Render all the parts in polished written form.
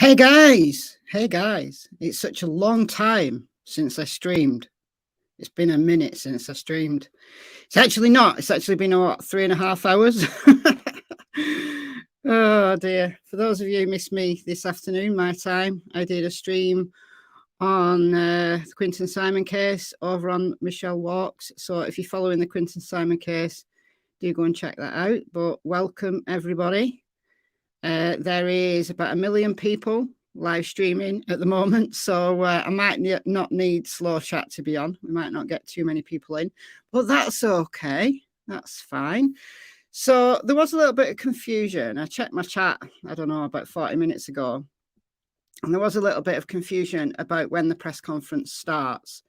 Hey guys, it's such a long time since I streamed. It's been a minute since I streamed. It's actually not. It's actually been, what, 3.5 hours? Oh dear. For those of you who missed me this afternoon, my time, I did a stream on the Quentin Simon case over on Michelle Walks. So if you're following the Quentin Simon case, do go and check that out. But welcome everybody. There is about 1 million people live streaming at the moment, so I might not need slow chat to be on. We might not get too many people in, but that's okay. That's fine. So there was a little bit of confusion. I checked my chat, I don't know, about 40 minutes ago, and there was a little bit of confusion about when the press conference starts.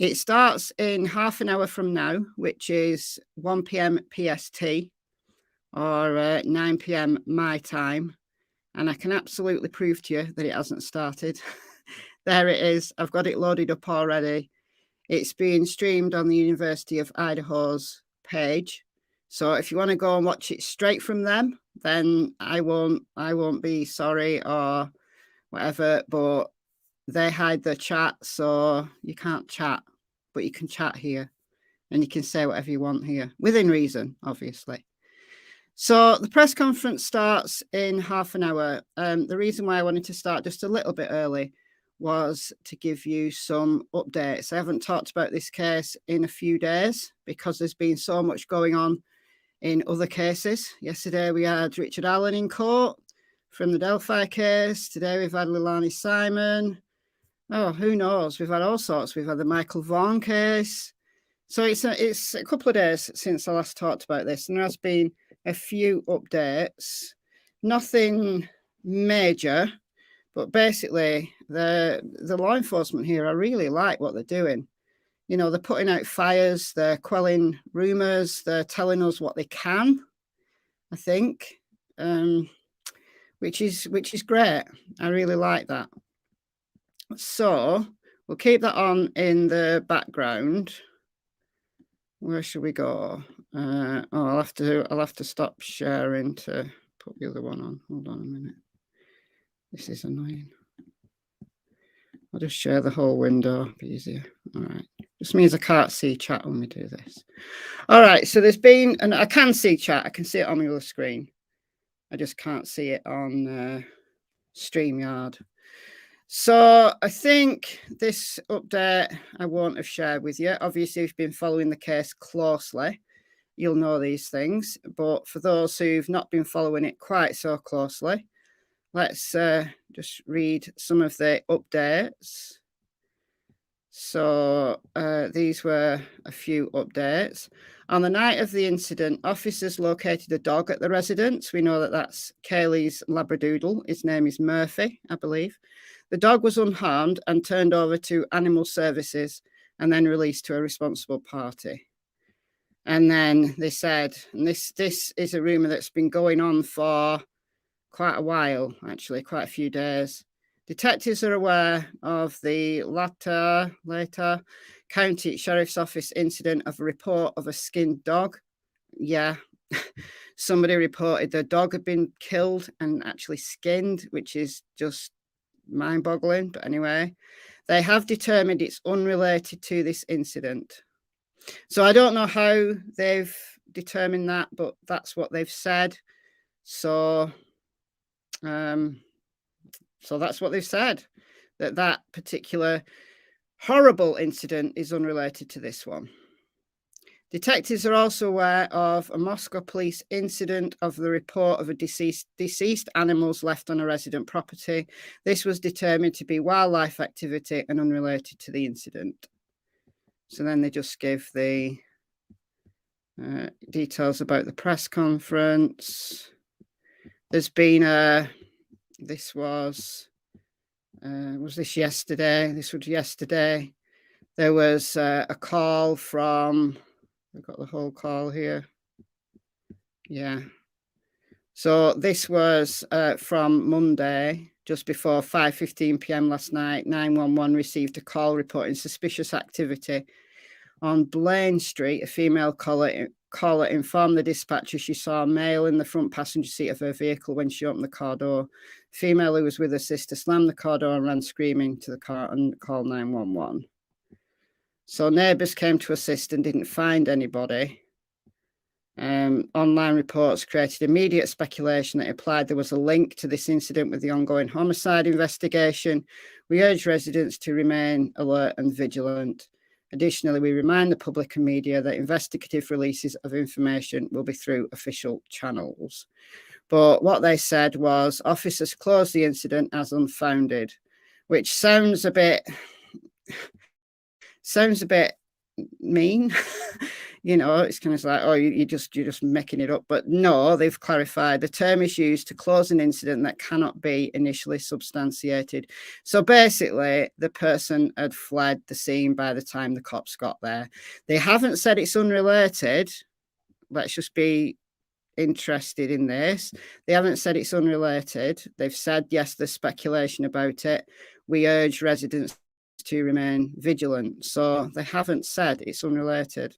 It starts in half an hour from now, which is 1 p.m. PST, or 9 p.m. my time, and I can absolutely prove to you that it hasn't started. There it is. I've got it loaded up already. It's being streamed on the University of Idaho's page. So if you want to go and watch it straight from them, then I won't be sorry or whatever, but they hide their chat, so you can't chat, but you can chat here and you can say whatever you want here, within reason, obviously. So the press conference starts in half an hour. The reason why I wanted to start just a little bit early was to give you some updates. I haven't talked about this case in a few days because there's been so much going on in other cases. Yesterday we had Richard Allen in court from the Delphi case. Today we've had Leilani Simon. Oh, who knows? We've had all sorts. We've had the Michael Vaughan case. So it's a couple of days since I last talked about this, and there has been a few updates, nothing major, but basically the law enforcement here, I really like what they're doing. You know, they're putting out fires, they're quelling rumors, they're telling us what they can, I think, which is great. I really like that. So we'll keep that on in the background. Where should we go? I'll have to stop sharing to put the other one on. Hold on a minute. This is annoying. I'll just share the whole window. Be easier. All right. Just means I can't see chat when we do this. All right. So there's been, and I can see chat. I can see it on my other screen. I just can't see it on StreamYard. So I think this update I won't have shared with you. Obviously, if you've been following the case closely, you'll know these things. But for those who've not been following it quite so closely, let's just read some of the updates. So these were a few updates. On the night of the incident, officers located a dog at the residence. We know that that's Kaylee's Labradoodle. His name is Murphy, I believe. The dog was unharmed and turned over to Animal Services and then released to a responsible party. And then they said, and this is a rumour that's been going on for quite a while, actually, quite a few days. Detectives are aware of the later County Sheriff's Office incident of a report of a skinned dog. Yeah, somebody reported their dog had been killed and actually skinned, which is just mind-boggling. But anyway, they have determined it's unrelated to this incident. So I don't know how they've determined that, but that's what they've said. So that's what they've said, that particular horrible incident is unrelated to this one. Detectives are also aware of a Moscow police incident of the report of a deceased animals left on a resident property. This was determined to be wildlife activity and unrelated to the incident. So then they just give the details about the press conference. There's been this was this yesterday? This was yesterday. There was a call from, I've got the whole call here. Yeah. So this was from Monday, just before 5:15 p.m. last night. 911 received a call reporting suspicious activity on Blaine Street. A female caller caller informed the dispatcher she saw a male in the front passenger seat of her vehicle when she opened the car door. Female who was with her sister slammed the car door and ran screaming to the car and called 911. So neighbours came to assist and didn't find anybody. Online reports created immediate speculation that implied there was a link to this incident with the ongoing homicide investigation. We urge residents to remain alert and vigilant. Additionally, we remind the public and media that investigative releases of information will be through official channels. But what they said was officers closed the incident as unfounded, which sounds a bit mean. You know, it's kind of like, oh, you're just making it up. But no, they've clarified the term is used to close an incident that cannot be initially substantiated. So basically, the person had fled the scene by the time the cops got there. They haven't said it's unrelated. Let's just be interested in this. They haven't said it's unrelated. They've said, yes, there's speculation about it. We urge residents to remain vigilant. So they haven't said it's unrelated,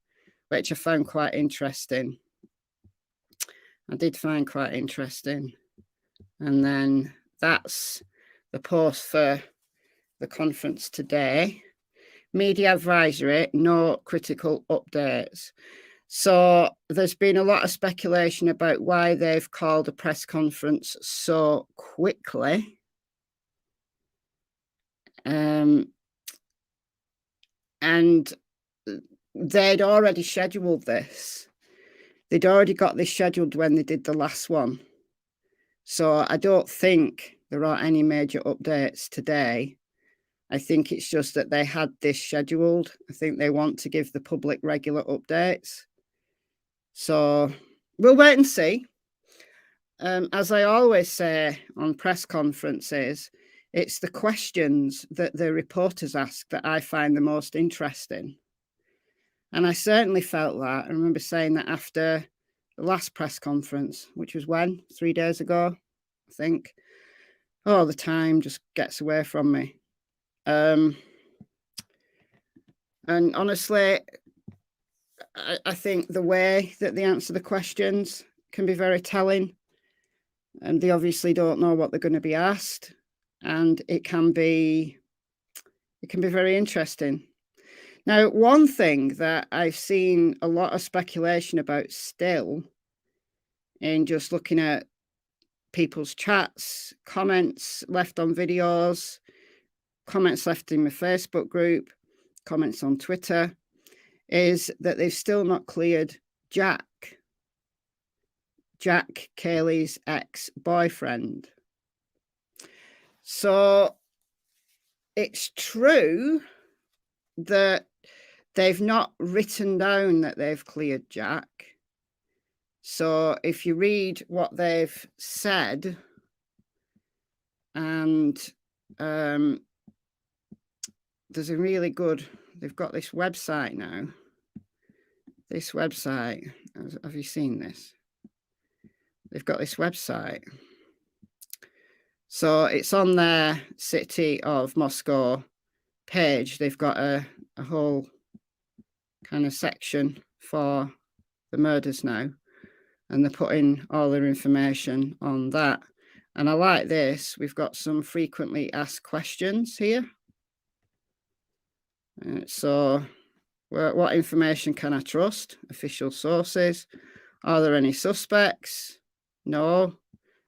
which I found quite interesting. I did find quite interesting. And then that's the post for the conference today. Media advisory, no critical updates. So there's been a lot of speculation about why they've called a press conference so quickly. And they'd already scheduled this. They'd already got this scheduled when they did the last one. So I don't think there are any major updates today. I think it's just that they had this scheduled. I think they want to give the public regular updates. So we'll wait and see. As I always say on press conferences, it's the questions that the reporters ask that I find the most interesting. And I certainly felt that. I remember saying that after the last press conference, which was when? 3 days ago, I think. Oh, the time just gets away from me. And honestly, I think the way that they answer the questions can be very telling. And they obviously don't know what they're going to be asked. And it can be very interesting. Now, one thing that I've seen a lot of speculation about still, in just looking at people's chats, comments left on videos, comments left in my Facebook group, comments on Twitter, is that they've still not cleared Jack Kaylee's ex-boyfriend. So it's true that they've not written down that they've cleared Jack. So if you read what they've said, and there's a really good, they've got this website now. This website, have you seen this? They've got this website. So it's on their City of Moscow page. They've got a whole kind of section for the murders now, and they're putting all their information on that. And I like this. We've got some frequently asked questions here. So what information can I trust? Official sources. Are there any suspects? No.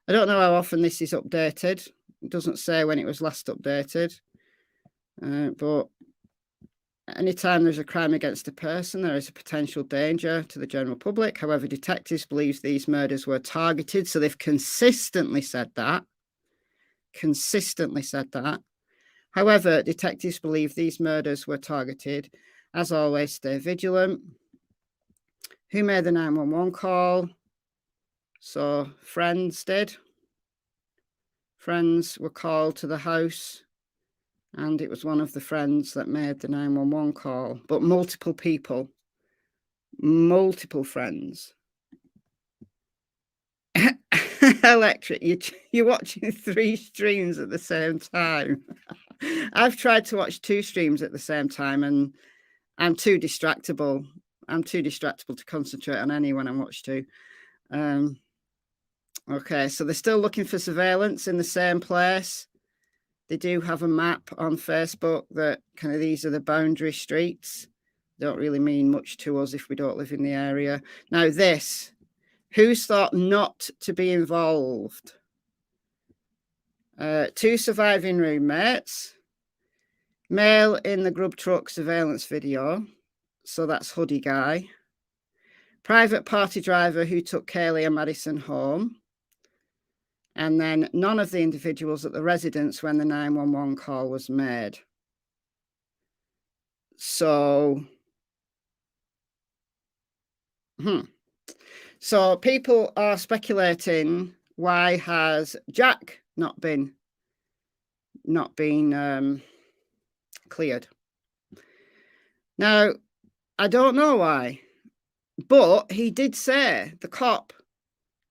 I don't know how often this is updated. It doesn't say when it was last updated. But anytime there's a crime against a person, there is a potential danger to the general public. However, detectives believe these murders were targeted. So they've consistently said that. However, detectives believe these murders were targeted. As always, stay vigilant. Who made the 911 call? So friends did. Friends were called to the house, and it was one of the friends that made the 911 call. But multiple people, multiple friends. Electric, you're watching 3 streams at the same time. I've tried to watch 2 streams at the same time, and I'm too distractible. I'm too distractible to concentrate on any when I watch two. Okay, so they're still looking for surveillance in the same place. They do have a map on Facebook that kind of these are the boundary streets. Don't really mean much to us if we don't live in the area. Now this, who's thought not to be involved? 2 surviving roommates. Male in the grub truck surveillance video. So that's hoodie guy. Private party driver who took Kaylee and Madison home. And then none of the individuals at the residence when the 911 call was made. So, so people are speculating, why has Jack not been cleared? Now, I don't know why, but he did say, the cop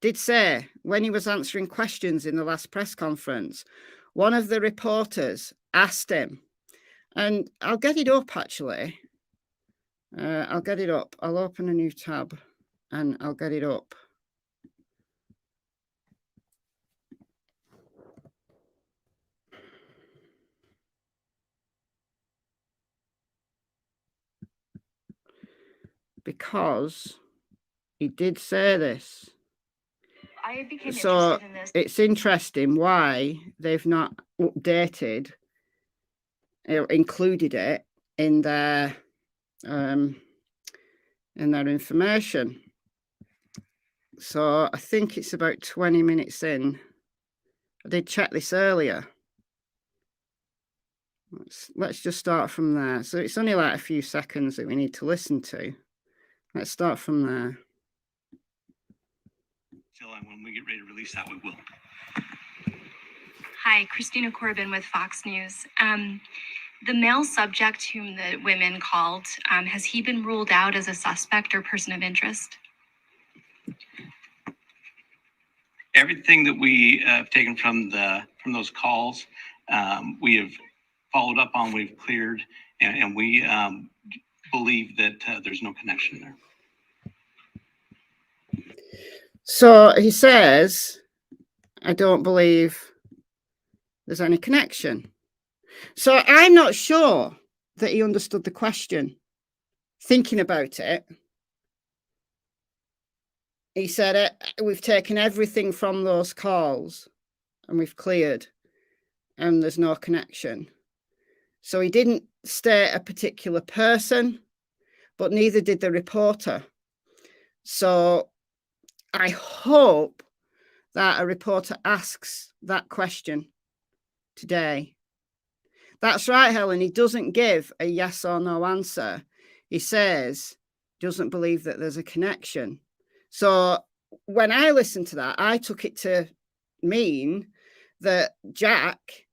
did say, when he was answering questions in the last press conference, one of the reporters asked him, and I'll get it up actually. I'll get it up. I'll open a new tab and I'll get it up. Because he did say this. I became so interested in this. It's interesting why they've not updated or included it in their information. So I think it's about 20 minutes in. I did check this earlier. Let's just start from there. So it's only like a few seconds that we need to listen to. Let's start from there. When we get ready to release that, we will. Hi, Christina Corbin with Fox News. The male subject whom the women called, has he been ruled out as a suspect or person of interest? Everything that we have taken from those calls, we have followed up on, we've cleared, and we believe that there's no connection there. So he says, I don't believe there's any connection. So I'm not sure that he understood the question. Thinking about it, he said, we've taken everything from those calls and we've cleared and there's no connection. So he didn't state a particular person, but neither did the reporter. So I hope that a reporter asks that question today. That's right, Helen. He doesn't give a yes or no answer. He says, doesn't believe that there's a connection. So when I listened to that, I took it to mean that Jack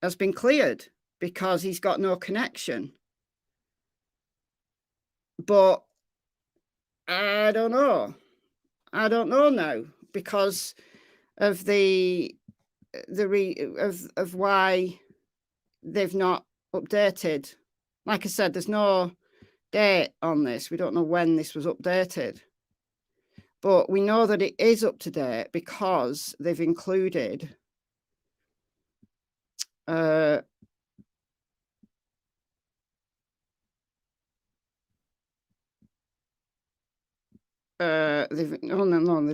has been cleared because he's got no connection. But I don't know. I don't know now because of of why they've not updated. Like I said, there's no date on this. We don't know when this was updated. But we know that it is up to date because they've included they've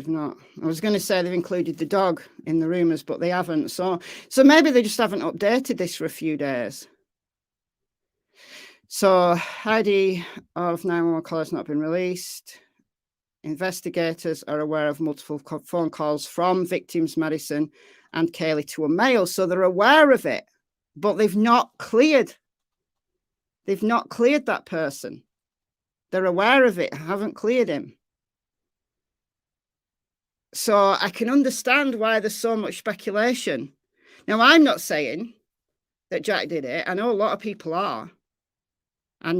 not. I was going to say they've included the dog in the rumors, but they haven't. So maybe they just haven't updated this for a few days. So ID of 911 call has not been released. Investigators are aware of multiple phone calls from victims Madison and Kaylee to a male, so they're aware of it, but they've not cleared. They've not cleared that person. They're aware of it, haven't cleared him. So I can understand why there's so much speculation. Now, I'm not saying that Jack did it. I know a lot of people are. I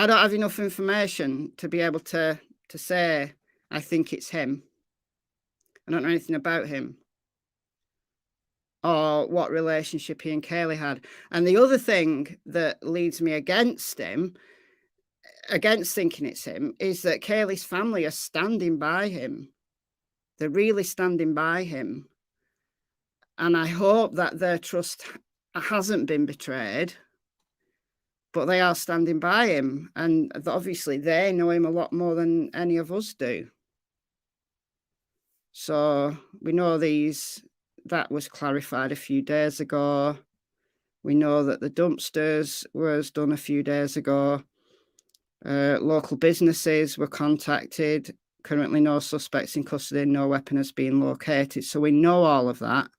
don't have enough information to be able to say I think it's him. I don't know anything about him or what relationship he and Kaylee had. And the other thing that leads me against him against thinking it's him is that Kaylee's family are standing by him. They're really standing by him. And I hope that their trust hasn't been betrayed, but they are standing by him. And obviously they know him a lot more than any of us do. So we know that was clarified a few days ago. We know that the dumpsters was done a few days ago. Local businesses were contacted. Currently no suspects in custody, no weapon has been located. So we know all of that.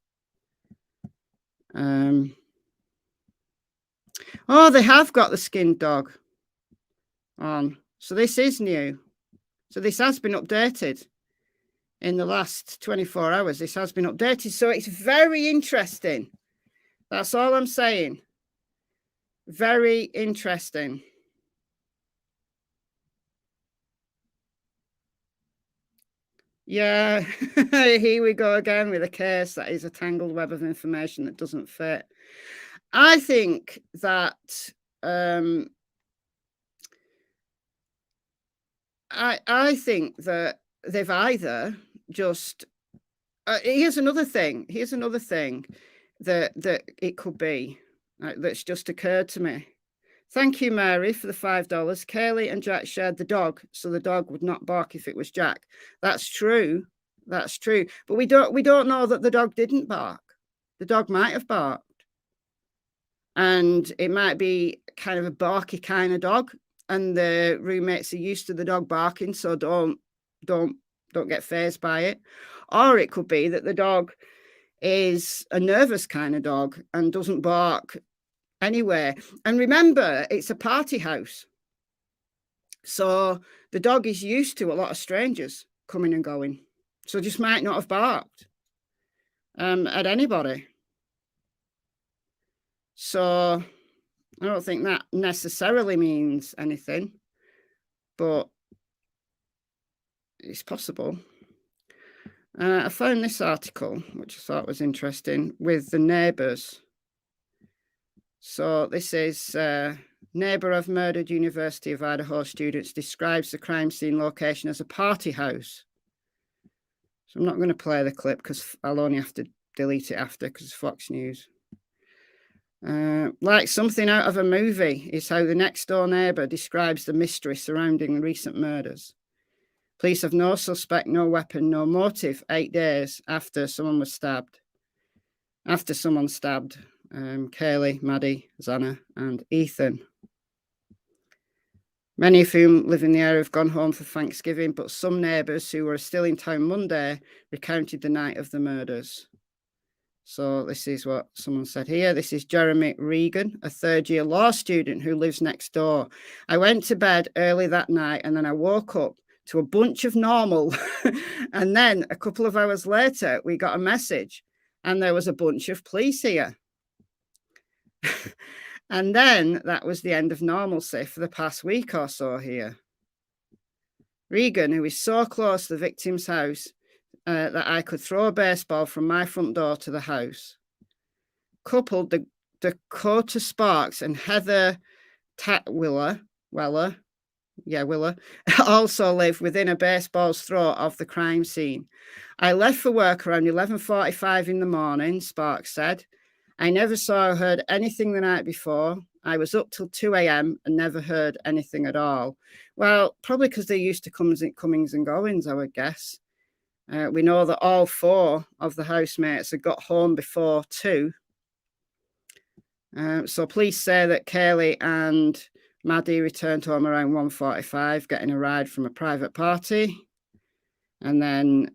Oh, they have got the skinned dog on. So this is new. So this has been updated in the last 24 hours. This has been updated. So it's very interesting. That's all I'm saying. Very interesting. Yeah, here we go again with a case that is a tangled web of information that doesn't fit. I think that I think that they've either just here's another thing that it could be that's just occurred to me. Thank you, Mary, for the $5. Kaylee and Jack shared the dog, so the dog would not bark if it was Jack. That's true. That's true. But we don't know that the dog didn't bark. The dog might have barked. And it might be kind of a barky kind of dog. And the roommates are used to the dog barking, so don't get fazed by it. Or it could be that the dog is a nervous kind of dog and doesn't bark anyway. And remember, it's a party house. So the dog is used to a lot of strangers coming and going. So just might not have barked at anybody. So I don't think that necessarily means anything, but it's possible. I found this article, which I thought was interesting, with the neighbours. So this is neighbour of murdered University of Idaho students describes the crime scene location as a party house. So I'm not going to play the clip because I'll only have to delete it after because it's Fox News. Like something out of a movie is how the next door neighbour describes the mystery surrounding recent murders. Police have no suspect, no weapon, no motive 8 days after someone stabbed. Kaylee, Maddie, Xana, and Ethan. Many of whom live in the area have gone home for Thanksgiving, but some neighbours who were still in town Monday recounted the night of the murders. So this is what someone said here. This is Jeremy Regan, a third-year law student who lives next door. I went to bed early that night and then I woke up to a bunch of normal. And then a couple of hours later, we got a message and there was a bunch of police here. And then that was the end of normalcy for the past week or so here. Regan, who is so close to the victim's house that I could throw a baseball from my front door to the house, coupled Dakota Sparks and Heather Tatwiller, also live within a baseball's throw of the crime scene. I left for work around 11:45 in the morning, Sparks said. I never saw or heard anything the night before. I was up till 2 a.m. and never heard anything at all. Well, probably because they're used to comings and goings, I would guess. We know that all 4 of the housemates had got home before 2. So police say that Kaylee and Maddie returned home around 1:45, getting a ride from a private party. And then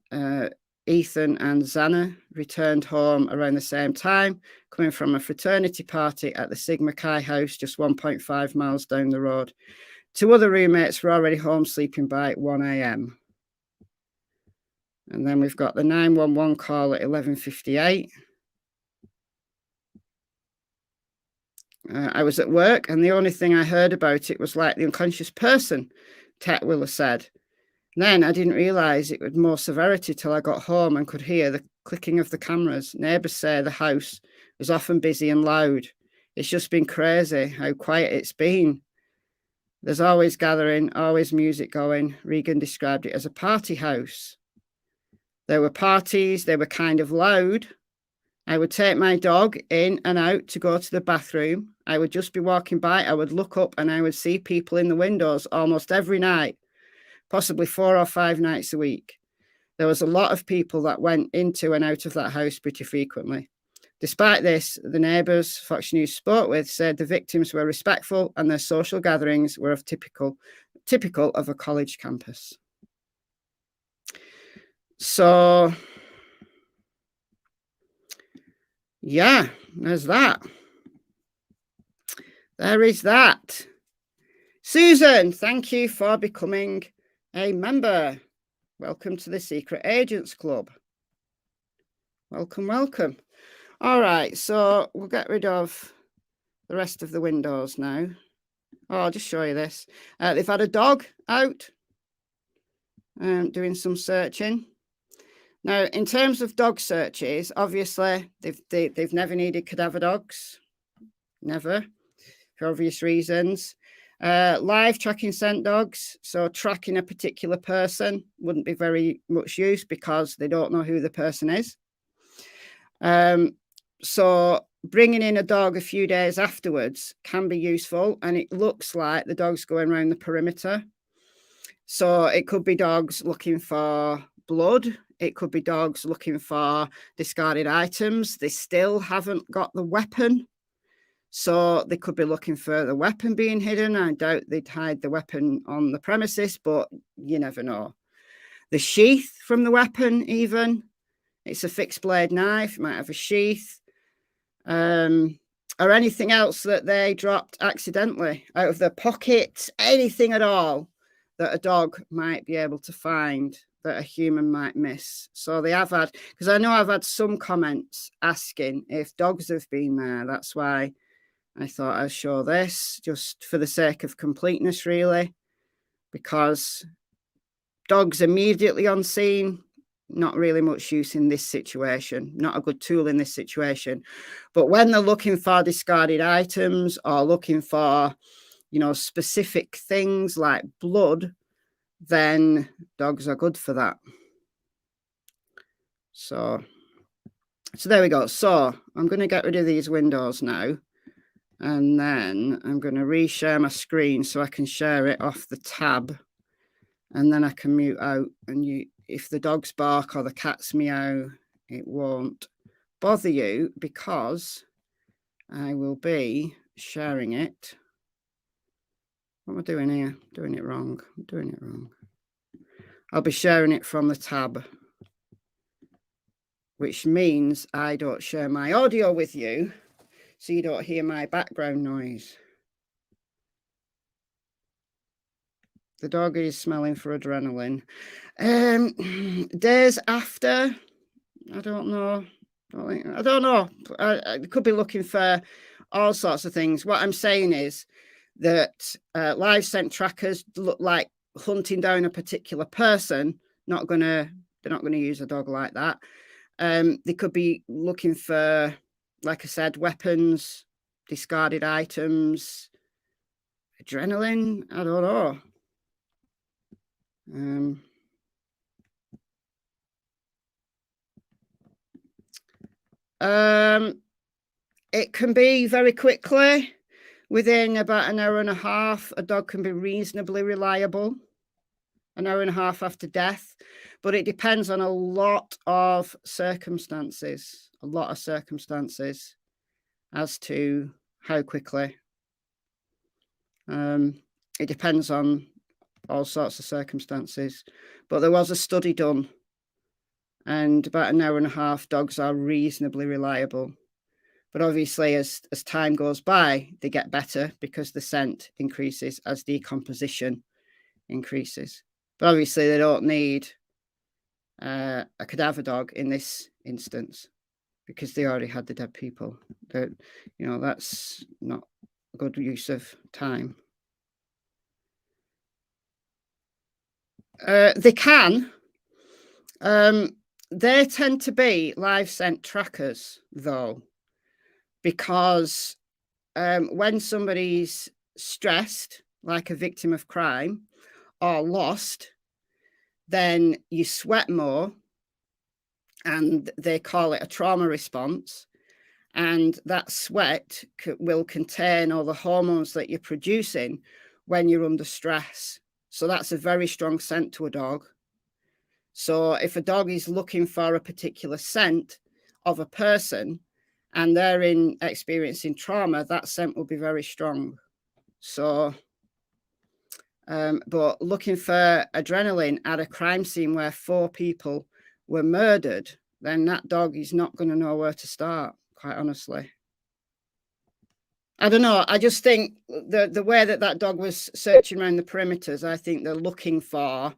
Ethan and Xana returned home around the same time, coming from a fraternity party at the Sigma Chi house just 1.5 miles down the road. 2 other roommates were already home sleeping by 1 a.m. And then we've got the 911 call at 11:58. I was at work and the only thing I heard about it was like the unconscious person, Tetwiller said. Then I didn't realise it was more severity till I got home and could hear the clicking of the cameras. Neighbours say the house was often busy and loud. It's just been crazy how quiet it's been. There's always gathering, always music going. Regan described it as a party house. There were parties, they were kind of loud. I would take my dog in and out to go to the bathroom. I would just be walking by, I would look up and I would see people in the windows almost every night, possibly 4 or 5 nights a week. There was a lot of people that went into and out of that house pretty frequently. Despite this, the neighbours Fox News spoke with said the victims were respectful and their social gatherings were of typical of a college campus. So, yeah, there's that. There is that. Susan, thank you for becoming a member. Welcome to the Secret Agents Club. Welcome, welcome. All right, so we'll get rid of the rest of the windows now. Oh, I'll just show you this. They've had a dog out doing some searching. Now, in terms of dog searches, obviously, they've never needed cadaver dogs. Never, for obvious reasons. Live tracking scent dogs, so tracking a particular person wouldn't be very much use because they don't know who the person is. So bringing in a dog a few days afterwards can be useful, and it looks like the dog's going around the perimeter. So it could be dogs looking for blood. It could be dogs looking for discarded items. They still haven't got the weapon. So they could be looking for the weapon being hidden. I doubt they'd hide the weapon on the premises, but you never know. The sheath from the weapon, even. It's a fixed blade knife. It might have a sheath. Or anything else that they dropped accidentally out of their pocket. Anything at all that a dog might be able to find that a human might miss. So they have had, because I know I've had some comments asking if dogs have been there. That's why I thought I'd show this, just for the sake of completeness, really, because dogs immediately on scene, not really much use in this situation, not a good tool in this situation. But when they're looking for discarded items or looking for, you know, specific things like blood, then dogs are good for that. So there we go. So I'm going to get rid of these windows now. And then I'm going to reshare my screen so I can share it off the tab. And then I can mute out. And if the dogs bark or the cats meow, it won't bother you because I will be sharing it. What am I doing here? Doing it wrong. I'm doing it wrong. I'll be sharing it from the tab, which means I don't share my audio with you, so you don't hear my background noise. The dog is smelling for adrenaline. Days after, I don't know. I don't know. I could be looking for all sorts of things. What I'm saying is that live scent trackers look like hunting down a particular person. They're not going to use a dog like that. They could be looking for, like I said, weapons, discarded items, adrenaline. I don't know. It can be very quickly. Within about an hour and a half, a dog can be reasonably reliable. An hour and a half after death. But it depends on a lot of circumstances. As to how quickly. It depends on all sorts of circumstances. But there was a study done, and about an hour and a half, dogs are reasonably reliable. But obviously, as time goes by, they get better because the scent increases as decomposition increases. But obviously, they don't need a cadaver dog in this instance because they already had the dead people. That's not a good use of time. They can. They tend to be live scent trackers, though, because when somebody's stressed like a victim of crime or lost, then you sweat more, and they call it a trauma response. And that sweat will contain all the hormones that you're producing when you're under stress. So that's a very strong scent to a dog. So if a dog is looking for a particular scent of a person and they're experiencing trauma, that scent will be very strong. So, but looking for adrenaline at a crime scene where 4 people were murdered, then that dog is not going to know where to start, quite honestly. I don't know. I just think the way that dog was searching around the perimeters, I think they're looking for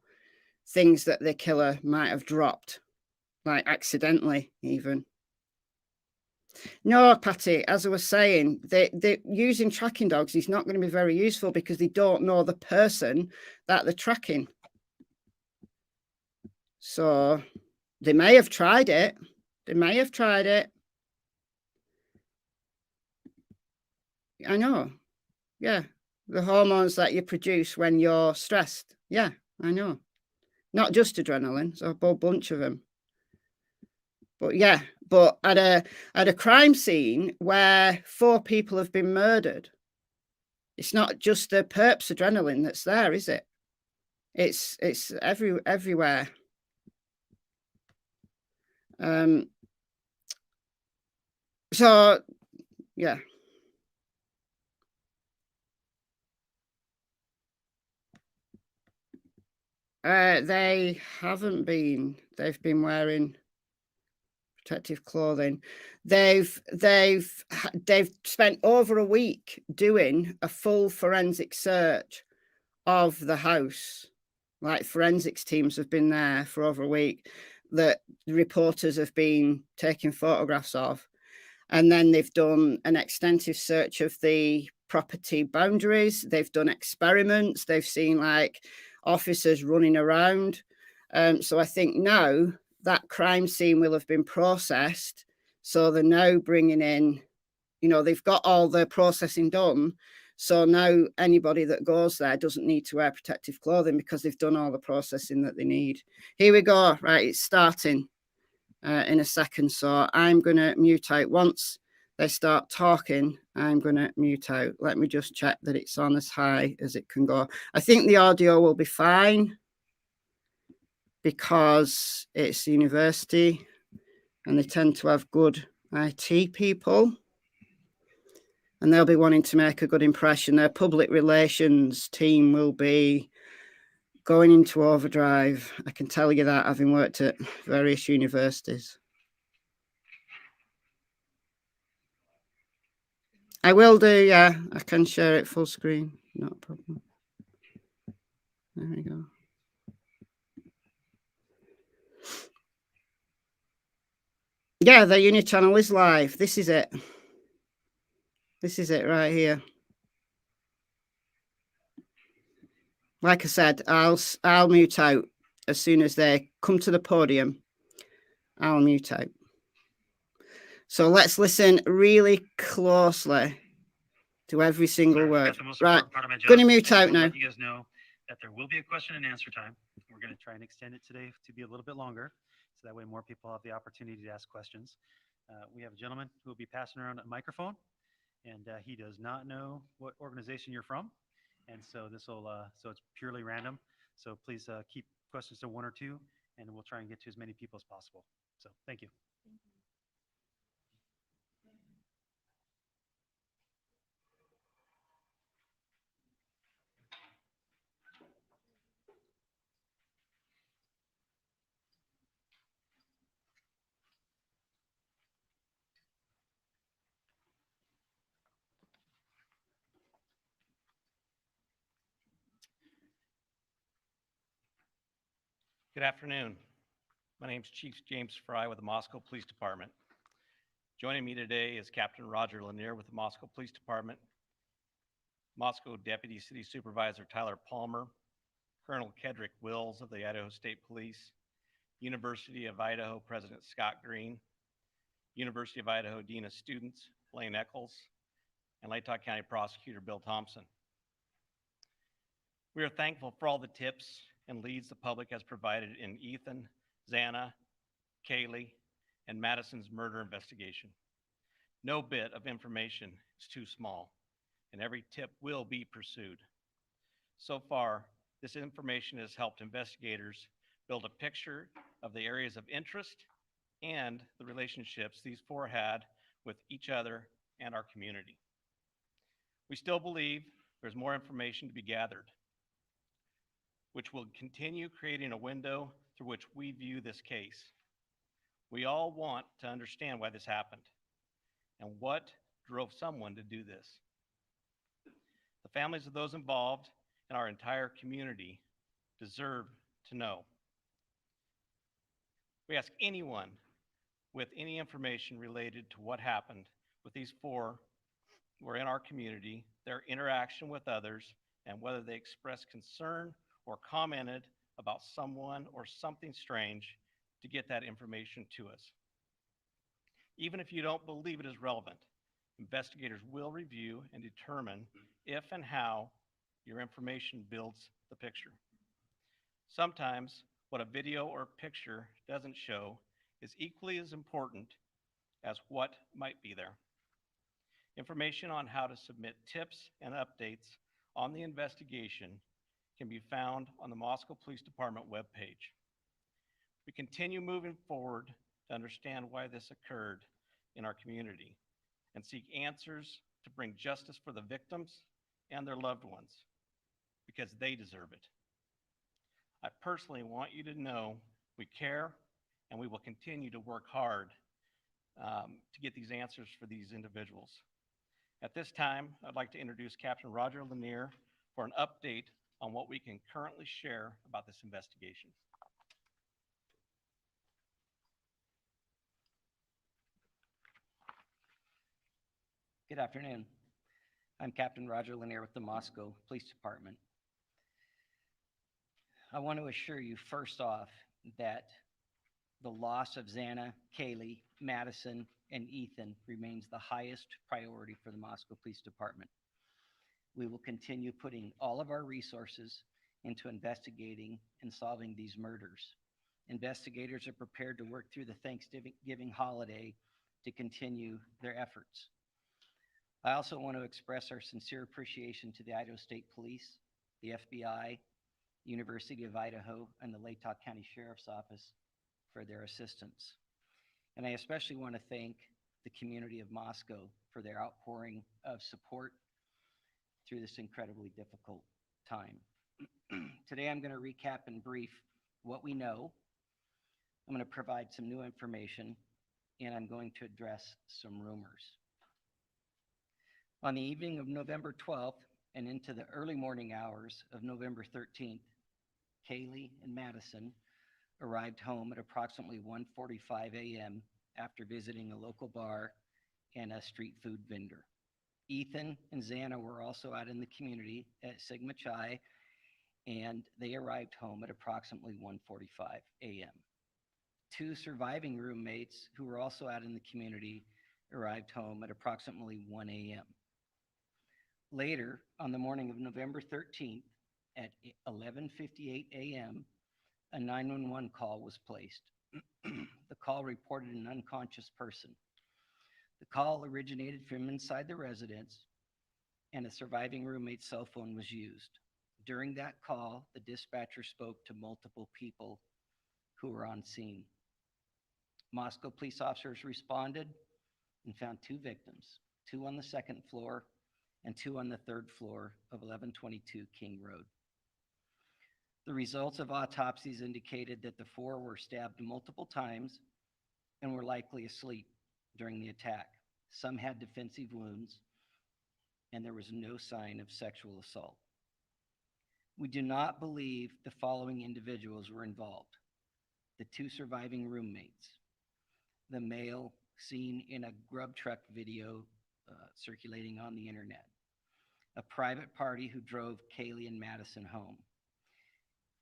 things that the killer might have dropped, like accidentally even. No, Patty, as I was saying, they using tracking dogs is not going to be very useful because they don't know the person that they're tracking. So they may have tried it. They may have tried it. I know. Yeah. The hormones that you produce when you're stressed. Yeah, I know. Not just adrenaline, so a whole bunch of them. But yeah, but at a crime scene where 4 people have been murdered, it's not just the perps adrenaline that's there, is it? It's everywhere. So yeah. They haven't been. They've been wearing protective clothing. They've spent over a week doing a full forensic search of the house. Like forensics teams have been there for over a week that reporters have been taking photographs of. And then they've done an extensive search of the property boundaries. They've done experiments. They've seen like officers running around. So I think now that crime scene will have been processed. So they're now bringing in, they've got all the processing done. So now anybody that goes there doesn't need to wear protective clothing because they've done all the processing that they need. Here we go. Right, it's starting in a second. So I'm going to mute out. Once they start talking, I'm going to mute out. Let me just check that it's on as high as it can go. I think the audio will be fine because it's university and they tend to have good IT people. And they'll be wanting to make a good impression. Their public relations team will be going into overdrive. I can tell you that, having worked at various universities. I will do, yeah. I can share it full screen. Not a problem. There we go. Yeah, the uni channel is live. This is it. This is it right here. Like I said, I'll mute out as soon as they come to the podium. I'll mute out. So let's listen really closely to every single word. Right, going to mute out now. You guys know that there will be a question and answer time. We're going to try and extend it today to be a little bit longer, so that way more people have the opportunity to ask questions. We have a gentleman who will be passing around a microphone, and he does not know what organization you're from, and so so it's purely random. So please keep questions to 1 or 2, and we'll try and get to as many people as possible. So thank you. Good afternoon. My name is Chief James Fry with the Moscow Police Department. Joining me today is Captain Roger Lanier with the Moscow Police Department, Moscow Deputy City Supervisor Tyler Palmer, Colonel Kedrick Wills of the Idaho State Police, University of Idaho President Scott Green, University of Idaho Dean of Students Blaine Eccles, and Latah County Prosecutor Bill Thompson. We are thankful for all the tips and leads the public has provided in Ethan, Xana, Kaylee, and Madison's murder investigation. No bit of information is too small, and every tip will be pursued. So far, this information has helped investigators build a picture of the areas of interest and the relationships these four had with each other and our community. We still believe there's more information to be gathered, which will continue creating a window through which we view this case. We all want to understand why this happened and what drove someone to do this. The families of those involved and our entire community deserve to know. We ask anyone with any information related to what happened with these four who are in our community, their interaction with others, and whether they expressed concern or commented about someone or something strange, to get that information to us. Even if you don't believe it is relevant, investigators will review and determine if and how your information builds the picture. Sometimes what a video or picture doesn't show is equally as important as what might be there. Information on how to submit tips and updates on the investigation can be found on the Moscow Police Department webpage. We continue moving forward to understand why this occurred in our community and seek answers to bring justice for the victims and their loved ones, because they deserve it. I personally want you to know we care, and we will continue to work hard to get these answers for these individuals. At this time, I'd like to introduce Captain Roger Lanier for an update on what we can currently share about this investigation. Good afternoon. I'm Captain Roger Lanier with the Moscow Police Department. I want to assure you first off that the loss of Xana, Kaylee, Madison, and Ethan remains the highest priority for the Moscow Police Department. We will continue putting all of our resources into investigating and solving these murders. Investigators are prepared to work through the Thanksgiving holiday to continue their efforts. I also want to express our sincere appreciation to the Idaho State Police, the FBI, University of Idaho, and the Latah County Sheriff's Office for their assistance. And I especially want to thank the community of Moscow for their outpouring of support through this incredibly difficult time. Today, I'm going to recap in brief what we know. I'm going to provide some new information, and I'm going to address some rumors. On the evening of November 12th and into the early morning hours of November 13th, Kaylee and Madison arrived home at approximately 1:45 a.m. after visiting a local bar and a street food vendor. Ethan and Xana were also out in the community at Sigma Chi, and they arrived home at approximately 1:45 a.m. Two surviving roommates who were also out in the community arrived home at approximately 1 a.m. Later, on the morning of November 13th at 11:58 a.m., a 911 call was placed. The call reported an unconscious person. The call originated from inside the residence, and a surviving roommate's cell phone was used. During that call, the dispatcher spoke to multiple people who were on scene. Moscow police officers responded and found two victims, two on the second floor and two on the third floor of 1122 King Road. The results of autopsies indicated that the four were stabbed multiple times and were likely asleep during the attack. Some had defensive wounds, and there was no sign of sexual assault. We do not believe the following individuals were involved: the two surviving roommates, the male seen in a grub truck video circulating on the internet, a private party who drove Kaylee and Madison home,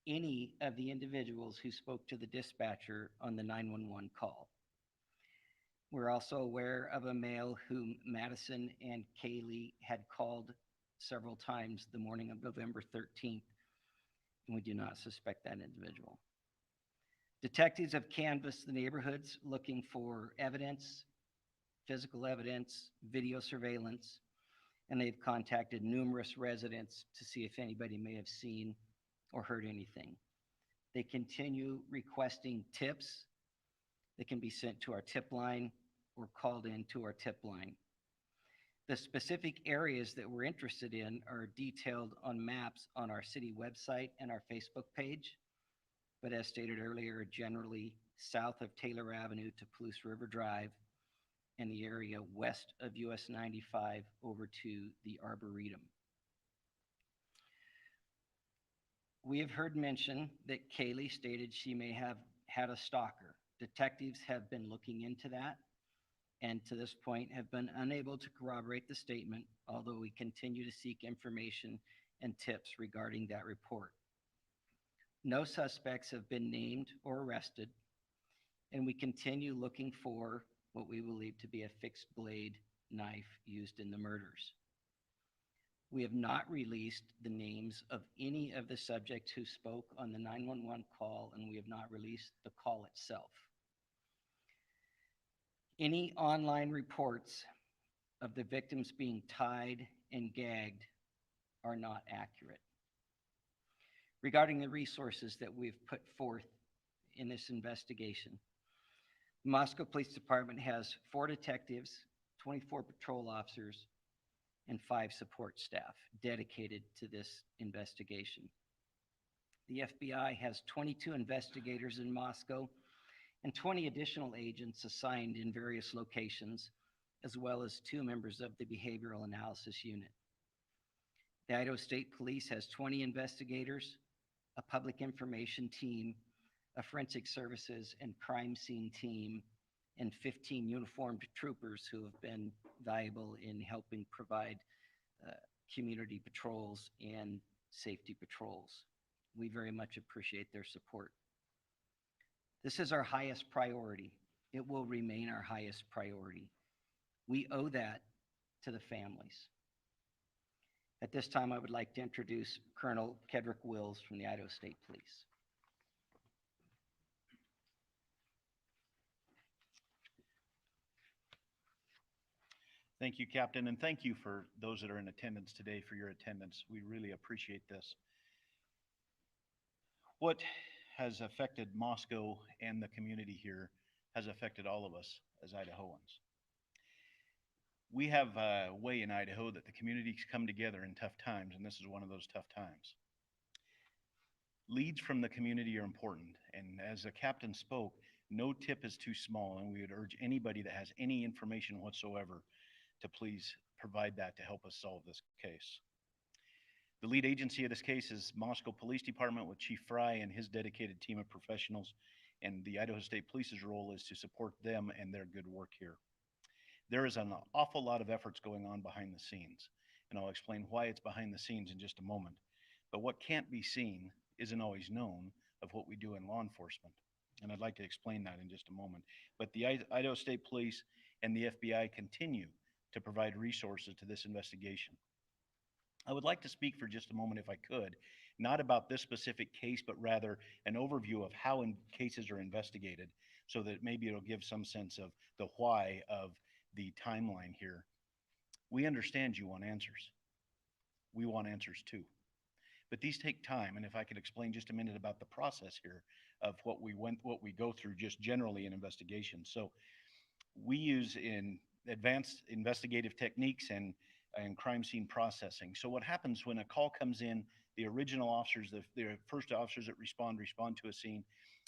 any of the individuals who spoke to the dispatcher on the 911 call. We're also aware of a male whom Madison and Kaylee had called several times the morning of November 13th and we do not suspect that individual. Detectives have canvassed the neighborhoods looking for evidence, physical evidence, video surveillance, and they've contacted numerous residents to see if anybody may have seen or heard anything. They continue requesting tips that can be sent to our tip line or called in to our tip line. The specific areas that we're interested in are detailed on maps on our city website and our Facebook page, but as stated earlier, generally south of Taylor Avenue to Palouse River Drive and the area west of US 95 over to the Arboretum. We have heard mention that Kaylee stated she may have had a stalker. Detectives have been looking into that and to this point have been unable to corroborate the statement, although we continue to seek information and tips regarding that report. No suspects have been named or arrested, and we continue looking for what we believe to be a fixed blade knife used in the murders. We have not released the names of any of the subjects who spoke on the 911 call, and we have not released the call itself. Any online reports of the victims being tied and gagged are not accurate. Regarding the resources that we've put forth in this investigation, the Moscow Police Department has 4 detectives, 24 patrol officers, and 5 support staff dedicated to this investigation. The FBI has 22 investigators in Moscow and 20 additional agents assigned in various locations, as well as 2 members of the Behavioral Analysis Unit. The Idaho State Police has 20 investigators, a public information team, a forensic services and crime scene team, and 15 uniformed troopers who have been valuable in helping provide community patrols and safety patrols. We very much appreciate their support. This is our highest priority. It will remain our highest priority. We owe that to the families. At this time, I would like to introduce Colonel Kedrick Wills from the Idaho State Police. Thank you, Captain, and thank you for those that are in attendance today for your attendance. We really appreciate this. What has affected Moscow and the community here has affected all of us as Idahoans. We have a way in Idaho that the communities come together in tough times, and this is one of those tough times. Leads from the community are important, and as the captain spoke, no tip is too small, and we would urge anybody that has any information whatsoever to please provide that to help us solve this case. The lead agency of this case is Moscow Police Department with Chief Fry and his dedicated team of professionals, and the Idaho State Police's role is to support them and their good work here. There is an awful lot of efforts going on behind the scenes, and I'll explain why it's behind the scenes in just a moment. But what can't be seen isn't always known of what we do in law enforcement, and I'd like to explain that in just a moment. But the Idaho State Police and the FBI continue to provide resources to this investigation. I would like to speak for just a moment, if I could, not about this specific case, but rather an overview of how cases are investigated, so that maybe it'll give some sense of the why of the timeline here. We understand you want answers. We want answers too. But these take time, and if I could explain just a minute about the process here of what we go through just generally in investigations. So we use in advanced investigative techniques and crime scene processing. So what happens when a call comes in, the original officers, the first officers that respond to a scene,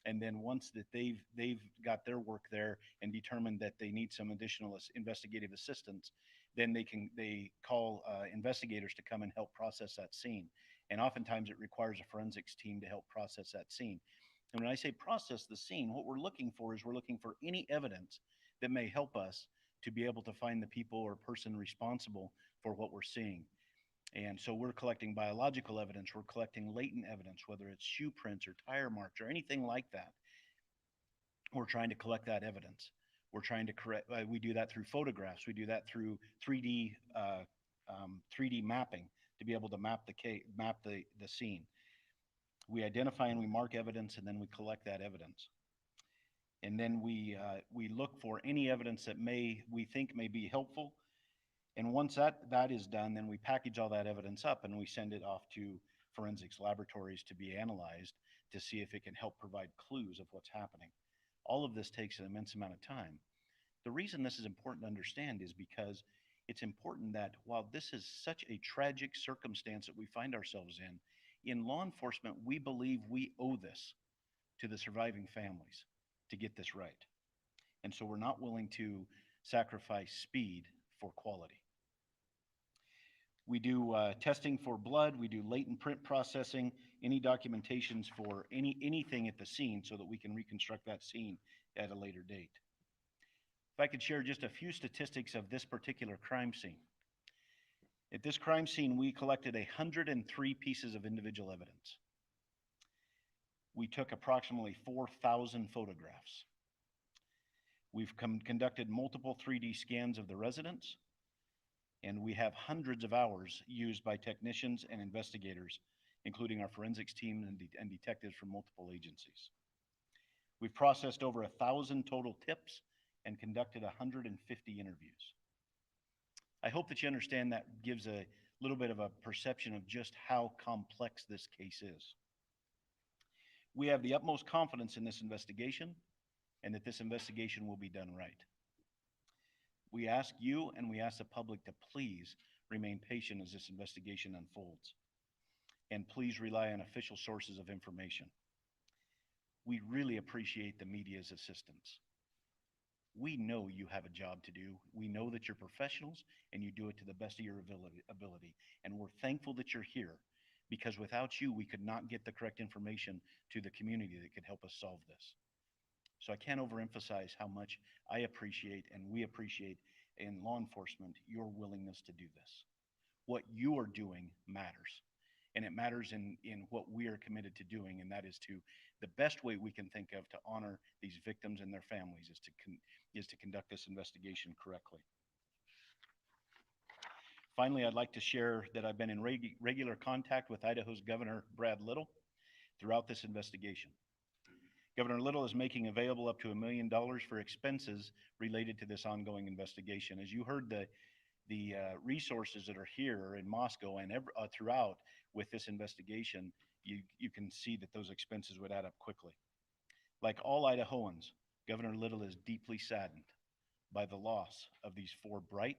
and then once that they've got their work there and determined that they need some additional investigative assistance, then they call investigators to come and help process that scene. And oftentimes it requires a forensics team to help process that scene. And when I say process the scene, what we're looking for any evidence that may help us to be able to find the people or person responsible for what we're seeing. And so we're collecting biological evidence, we're collecting latent evidence, whether it's shoe prints or tire marks or anything like that. We're trying to collect that evidence. We're trying to we do that through photographs. We do that through 3D mapping to be able to map the scene. We identify and we mark evidence, and then we collect that evidence. And then we look for any evidence that we think may be helpful. And once that is done, then we package all that evidence up and we send it off to forensics laboratories to be analyzed to see if it can help provide clues of what's happening. All of this takes an immense amount of time. The reason this is important to understand is because it's important that while this is such a tragic circumstance that we find ourselves in law enforcement, we believe we owe this to the surviving families to get this right. And so we're not willing to sacrifice speed for quality. We do testing for blood, we do latent print processing, any documentations for anything at the scene so that we can reconstruct that scene at a later date. If I could share just a few statistics of this particular crime scene. At this crime scene, we collected 103 pieces of individual evidence. We took approximately 4,000 photographs. We've conducted multiple 3D scans of the residence, and we have hundreds of hours used by technicians and investigators, including our forensics team and detectives from multiple agencies. We've processed over 1,000 total tips and conducted 150 interviews. I hope that you understand that gives a little bit of a perception of just how complex this case is. We have the utmost confidence in this investigation and that this investigation will be done right. We ask you and we ask the public to please remain patient as this investigation unfolds. And please rely on official sources of information. We really appreciate the media's assistance. We know you have a job to do. We know that you're professionals and you do it to the best of your ability. And we're thankful that you're here because without you, we could not get the correct information to the community that could help us solve this. So I can't overemphasize how much I appreciate and we appreciate in law enforcement your willingness to do this. What you are doing matters. And it matters in what we are committed to doing, and that is the best way we can think of to honor these victims and their families is to conduct this investigation correctly. Finally, I'd like to share that I've been in regular contact with Idaho's Governor Brad Little throughout this investigation. Governor Little is making available up to $1 million for expenses related to this ongoing investigation. As you heard, the resources that are here in Moscow and throughout with this investigation, you can see that those expenses would add up quickly. Like all Idahoans, Governor Little is deeply saddened by the loss of these 4 bright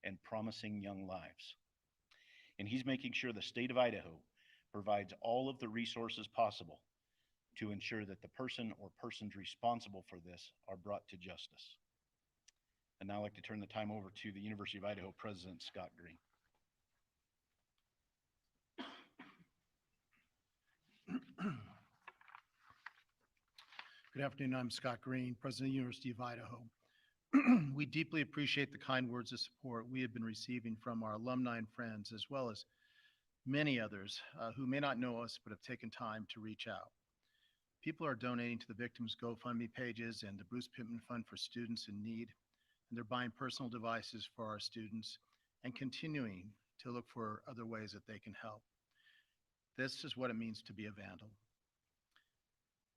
and promising young lives. And he's making sure the state of Idaho provides all of the resources possible to ensure that the person or persons responsible for this are brought to justice. And now I'd like to turn the time over to the University of Idaho President, Scott Green. Good afternoon, I'm Scott Green, President of the University of Idaho. We deeply appreciate the kind words of support we have been receiving from our alumni and friends, as well as many others who may not know us but have taken time to reach out. People are donating to the victims' GoFundMe pages and the Bruce Pittman Fund for students in need, and they're buying personal devices for our students and continuing to look for other ways that they can help. This is what it means to be a vandal.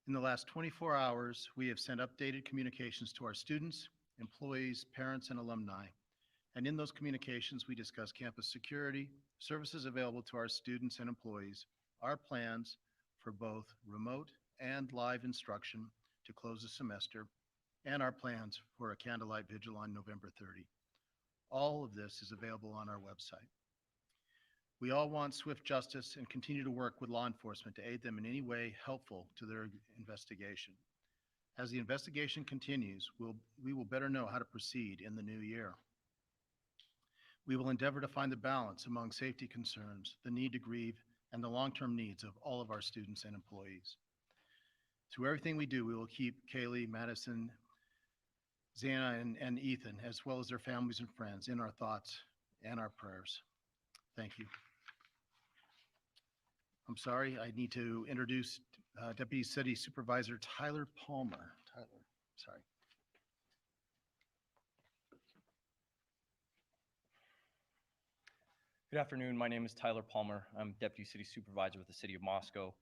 In the last 24 hours, we have sent updated communications to our students, employees, parents, and alumni. And in those communications, we discuss campus security, services available to our students and employees, our plans for both remote and live instruction to close the semester, and our plans for a candlelight vigil on November 30. All of this is available on our website. We all want swift justice and continue to work with law enforcement to aid them in any way helpful to their investigation. As the investigation continues, we will better know how to proceed in the new year. We will endeavor to find the balance among safety concerns, the need to grieve, and the long-term needs of all of our students and employees. Through everything we do, we will keep Kaylee, Madison, Xana, and Ethan, as well as their families and friends, in our thoughts and our prayers. Thank you. I'm sorry, I need to introduce Deputy City Supervisor Tyler Palmer. Tyler, sorry. Good afternoon. My name is Tyler Palmer. I'm Deputy City Supervisor with the City of Moscow.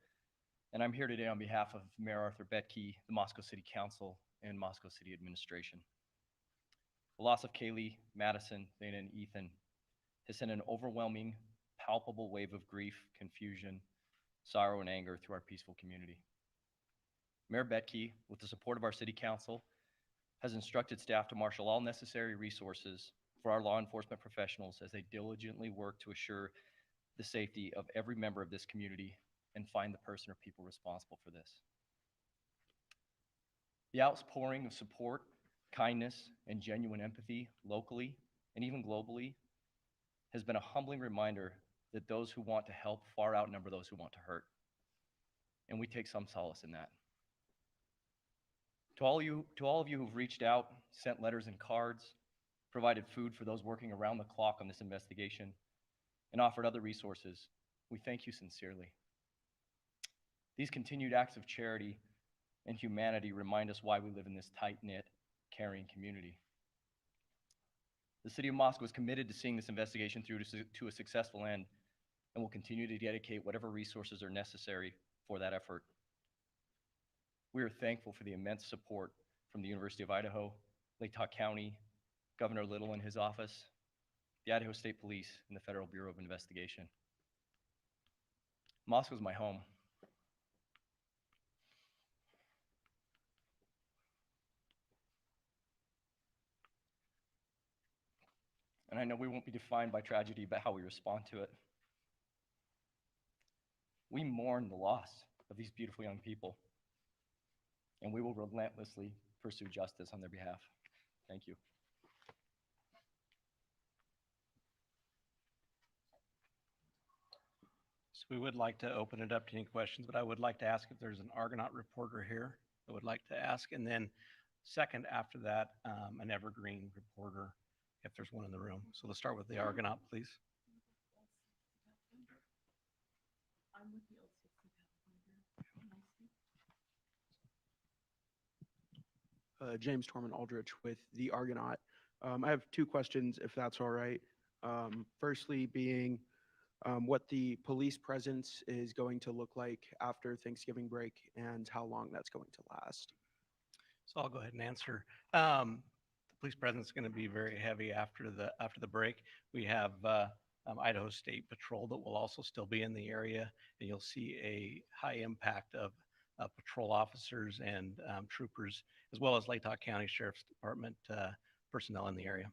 and I'm here today on behalf of Mayor Arthur Betke, the Moscow City Council, and Moscow City Administration. The loss of Kaylee, Madison, Dana, and Ethan has sent an overwhelming, palpable wave of grief, confusion, sorrow, and anger through our peaceful community. Mayor Betke, with the support of our City Council, has instructed staff to marshal all necessary resources for our law enforcement professionals as they diligently work to assure the safety of every member of this community and find the person or people responsible for this. The outpouring of support, kindness, and genuine empathy locally and even globally has been a humbling reminder that those who want to help far outnumber those who want to hurt. And we take some solace in that. To all of you who've reached out, sent letters and cards, provided food for those working around the clock on this investigation, and offered other resources, we thank you sincerely. These continued acts of charity and humanity remind us why we live in this tight-knit, caring community. The City of Moscow is committed to seeing this investigation through to a successful end and will continue to dedicate whatever resources are necessary for that effort. We are thankful for the immense support from the University of Idaho, Lake County, Governor Little and his office, the Idaho State Police, and the Federal Bureau of Investigation. Moscow is my home. And I know we won't be defined by tragedy, but how we respond to it. We mourn the loss of these beautiful young people, and we will relentlessly pursue justice on their behalf. Thank you. So we would like to open it up to any questions, but I would like to ask if there's an Argonaut reporter here that would like to ask. And then second after that, an Evergreen reporter, if there's one in the room. So let's start with the Argonaut, please. James Tormund Aldrich with the Argonaut. I have two questions, if that's all right. Firstly being what the police presence is going to look like after Thanksgiving break and how long that's going to last. So I'll go ahead and answer. The police presence is going to be very heavy after the break. We have Idaho State Patrol that will also still be in the area, and you'll see a high impact of patrol officers and troopers, as well as Lake County Sheriff's Department personnel in the area.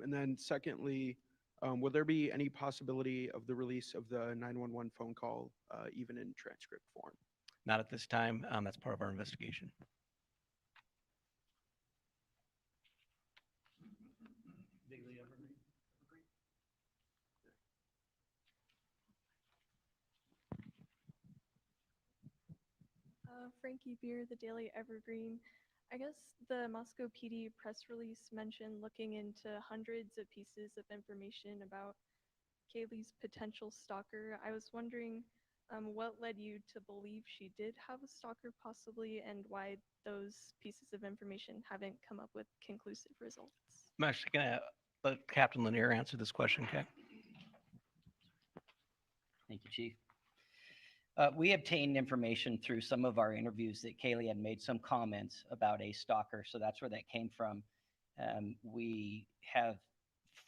And then secondly, will there be any possibility of the release of the 911 phone call, even in transcript form? Not at this time. That's part of our investigation. Frankie Beer, the Daily Evergreen. I guess the Moscow PD press release mentioned looking into hundreds of pieces of information about Kaylee's potential stalker. I was wondering what led you to believe she did have a stalker possibly, and why those pieces of information haven't come up with conclusive results. I'm actually going to let Captain Lanier answer this question, okay? Thank you, Chief. We obtained information through some of our interviews that Kaylee had made some comments about a stalker, so that's where that came from. We have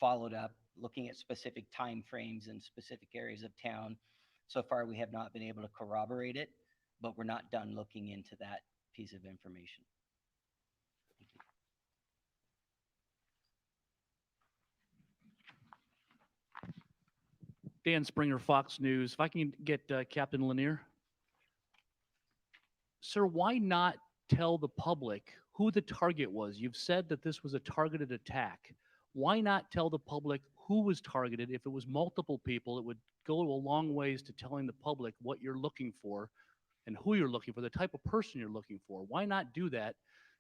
followed up looking at specific time frames in specific areas of town. So far, we have not been able to corroborate it, but we're not done looking into that piece of information. Dan Springer, Fox News. If I can get Captain Lanier. Sir, why not tell the public who the target was? You've said that this was a targeted attack. Why not tell the public who was targeted? If it was multiple people, it would go a long ways to telling the public what you're looking for and who you're looking for, the type of person you're looking for. Why not do that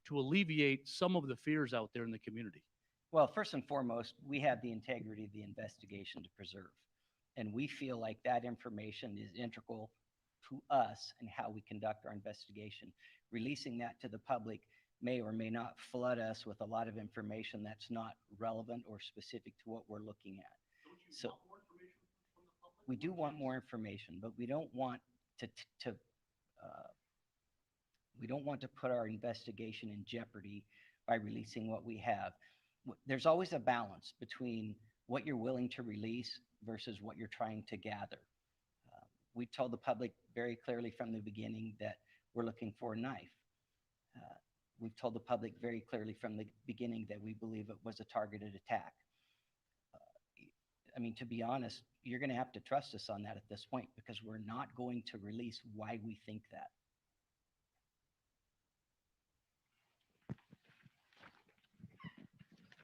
to alleviate some of the fears out there in the community? Well, first and foremost, we have the integrity of the investigation to preserve. And we feel like that information is integral to us and how we conduct our investigation. Releasing that to the public may or may not flood us with a lot of information that's not relevant or specific to what we're looking at. So we do want more information, but we don't want to We don't want to put our investigation in jeopardy by releasing what we have. There's always a balance between what you're willing to release versus what you're trying to gather. We told the public very clearly from the beginning that we're looking for a knife. We've told the public very clearly from the beginning that we believe it was a targeted attack. I mean, to be honest, you're going to have to trust us on that at this point, because we're not going to release why we think that.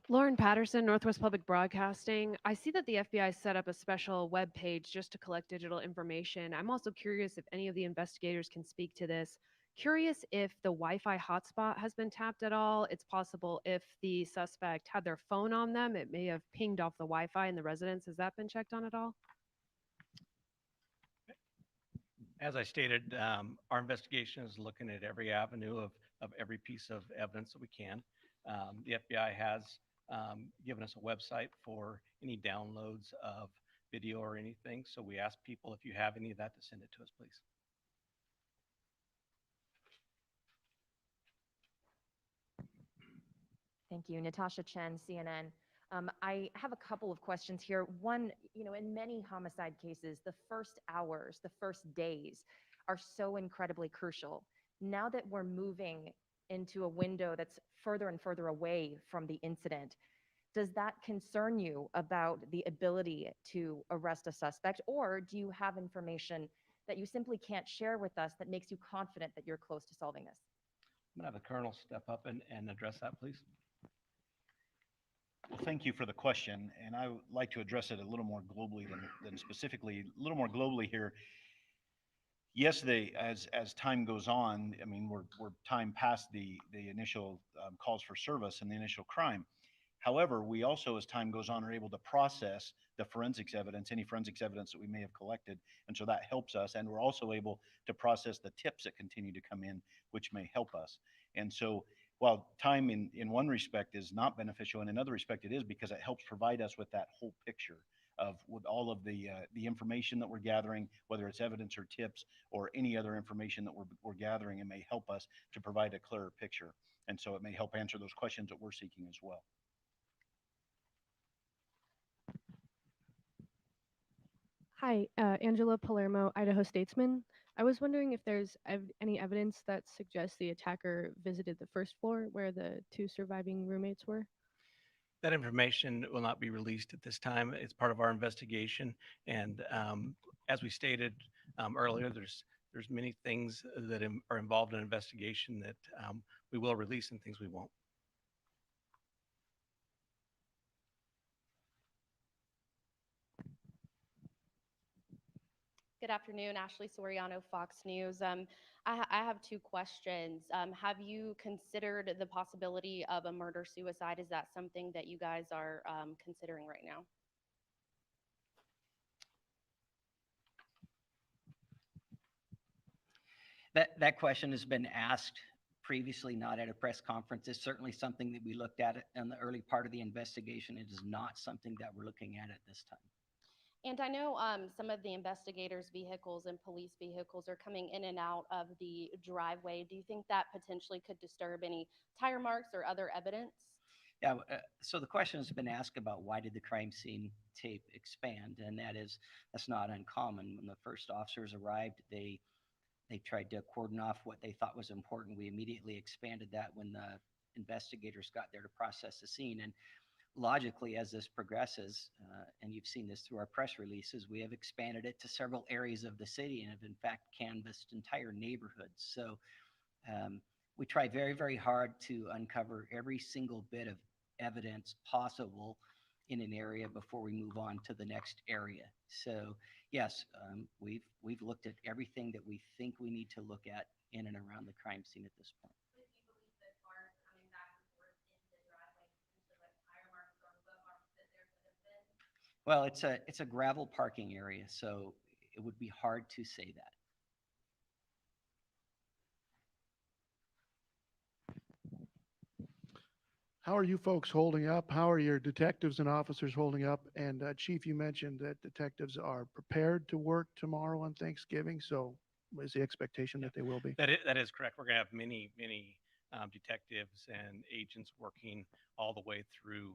Lauren Patterson, Northwest Public Broadcasting. I see that the FBI set up a special web page just to collect digital information. I'm also curious if any of the investigators can speak to this. Curious if the Wi-Fi hotspot has been tapped at all. It's possible if the suspect had their phone on them, it may have pinged off the Wi-Fi in the residence. Has that been checked on at all? As I stated, our investigation is looking at every avenue of every piece of evidence that we can. The FBI has given us a website for any downloads of video or anything. So we ask people, if you have any of that, to send it to us, please. Thank you. Natasha Chen, CNN. I have a couple of questions here. One, in many homicide cases, the first hours, the first days are so incredibly crucial. Now that we're moving into a window that's further and further away from the incident, does that concern you about the ability to arrest a suspect, or do you have information that you simply can't share with us that makes you confident that you're close to solving this? I'm going to have the Colonel step up and address that, please. Well, thank you for the question, and I would like to address it a little more globally than specifically, a little more globally here. Yes, as time goes on, I mean, we're time past the initial calls for service and the initial crime. However, we also, as time goes on, are able to process the forensics evidence, any forensics evidence that we may have collected, and so that helps us. And we're also able to process the tips that continue to come in, which may help us. And so, while time in one respect is not beneficial, in another respect it is, because it helps provide us with that whole picture of with all of the information that we're gathering, whether it's evidence or tips or any other information that we're gathering, it may help us to provide a clearer picture. And so it may help answer those questions that we're seeking as well. Hi, Angela Palermo, Idaho Statesman. I was wondering if there's any evidence that suggests the attacker visited the first floor where the two surviving roommates were. That information will not be released at this time. It's part of our investigation. And as we stated earlier, there's many things that are involved in an investigation that we will release and things we won't. Good afternoon, Ashley Soriano, Fox News. I have two questions. Have you considered the possibility of a murder-suicide? Is that something that you guys are considering right now? That question has been asked previously, not at a press conference. It's certainly something that we looked at in the early part of the investigation. It is not something that we're looking at this time. And I know some of the investigators' vehicles and police vehicles are coming in and out of the driveway. Do you think that potentially could disturb any tire marks or other evidence? Yeah, so the question has been asked about why did the crime scene tape expand, and that's not uncommon. When the first officers arrived, they tried to cordon off what they thought was important. We immediately expanded that when the investigators got there to process the scene. And logically, as this progresses, and you've seen this through our press releases, we have expanded it to several areas of the city and have in fact canvassed entire neighborhoods. So we try very, very hard to uncover every single bit of evidence possible in an area before we move on to the next area. So yes, we've looked at everything that we think we need to look at in and around the crime scene at this point. Well, it's a gravel parking area, so it would be hard to say that. How are you folks holding up? How are your detectives and officers holding up? And Chief, you mentioned that detectives are prepared to work tomorrow on Thanksgiving. So is the expectation that they will be? That is correct. We're going to have many, many detectives and agents working all the way through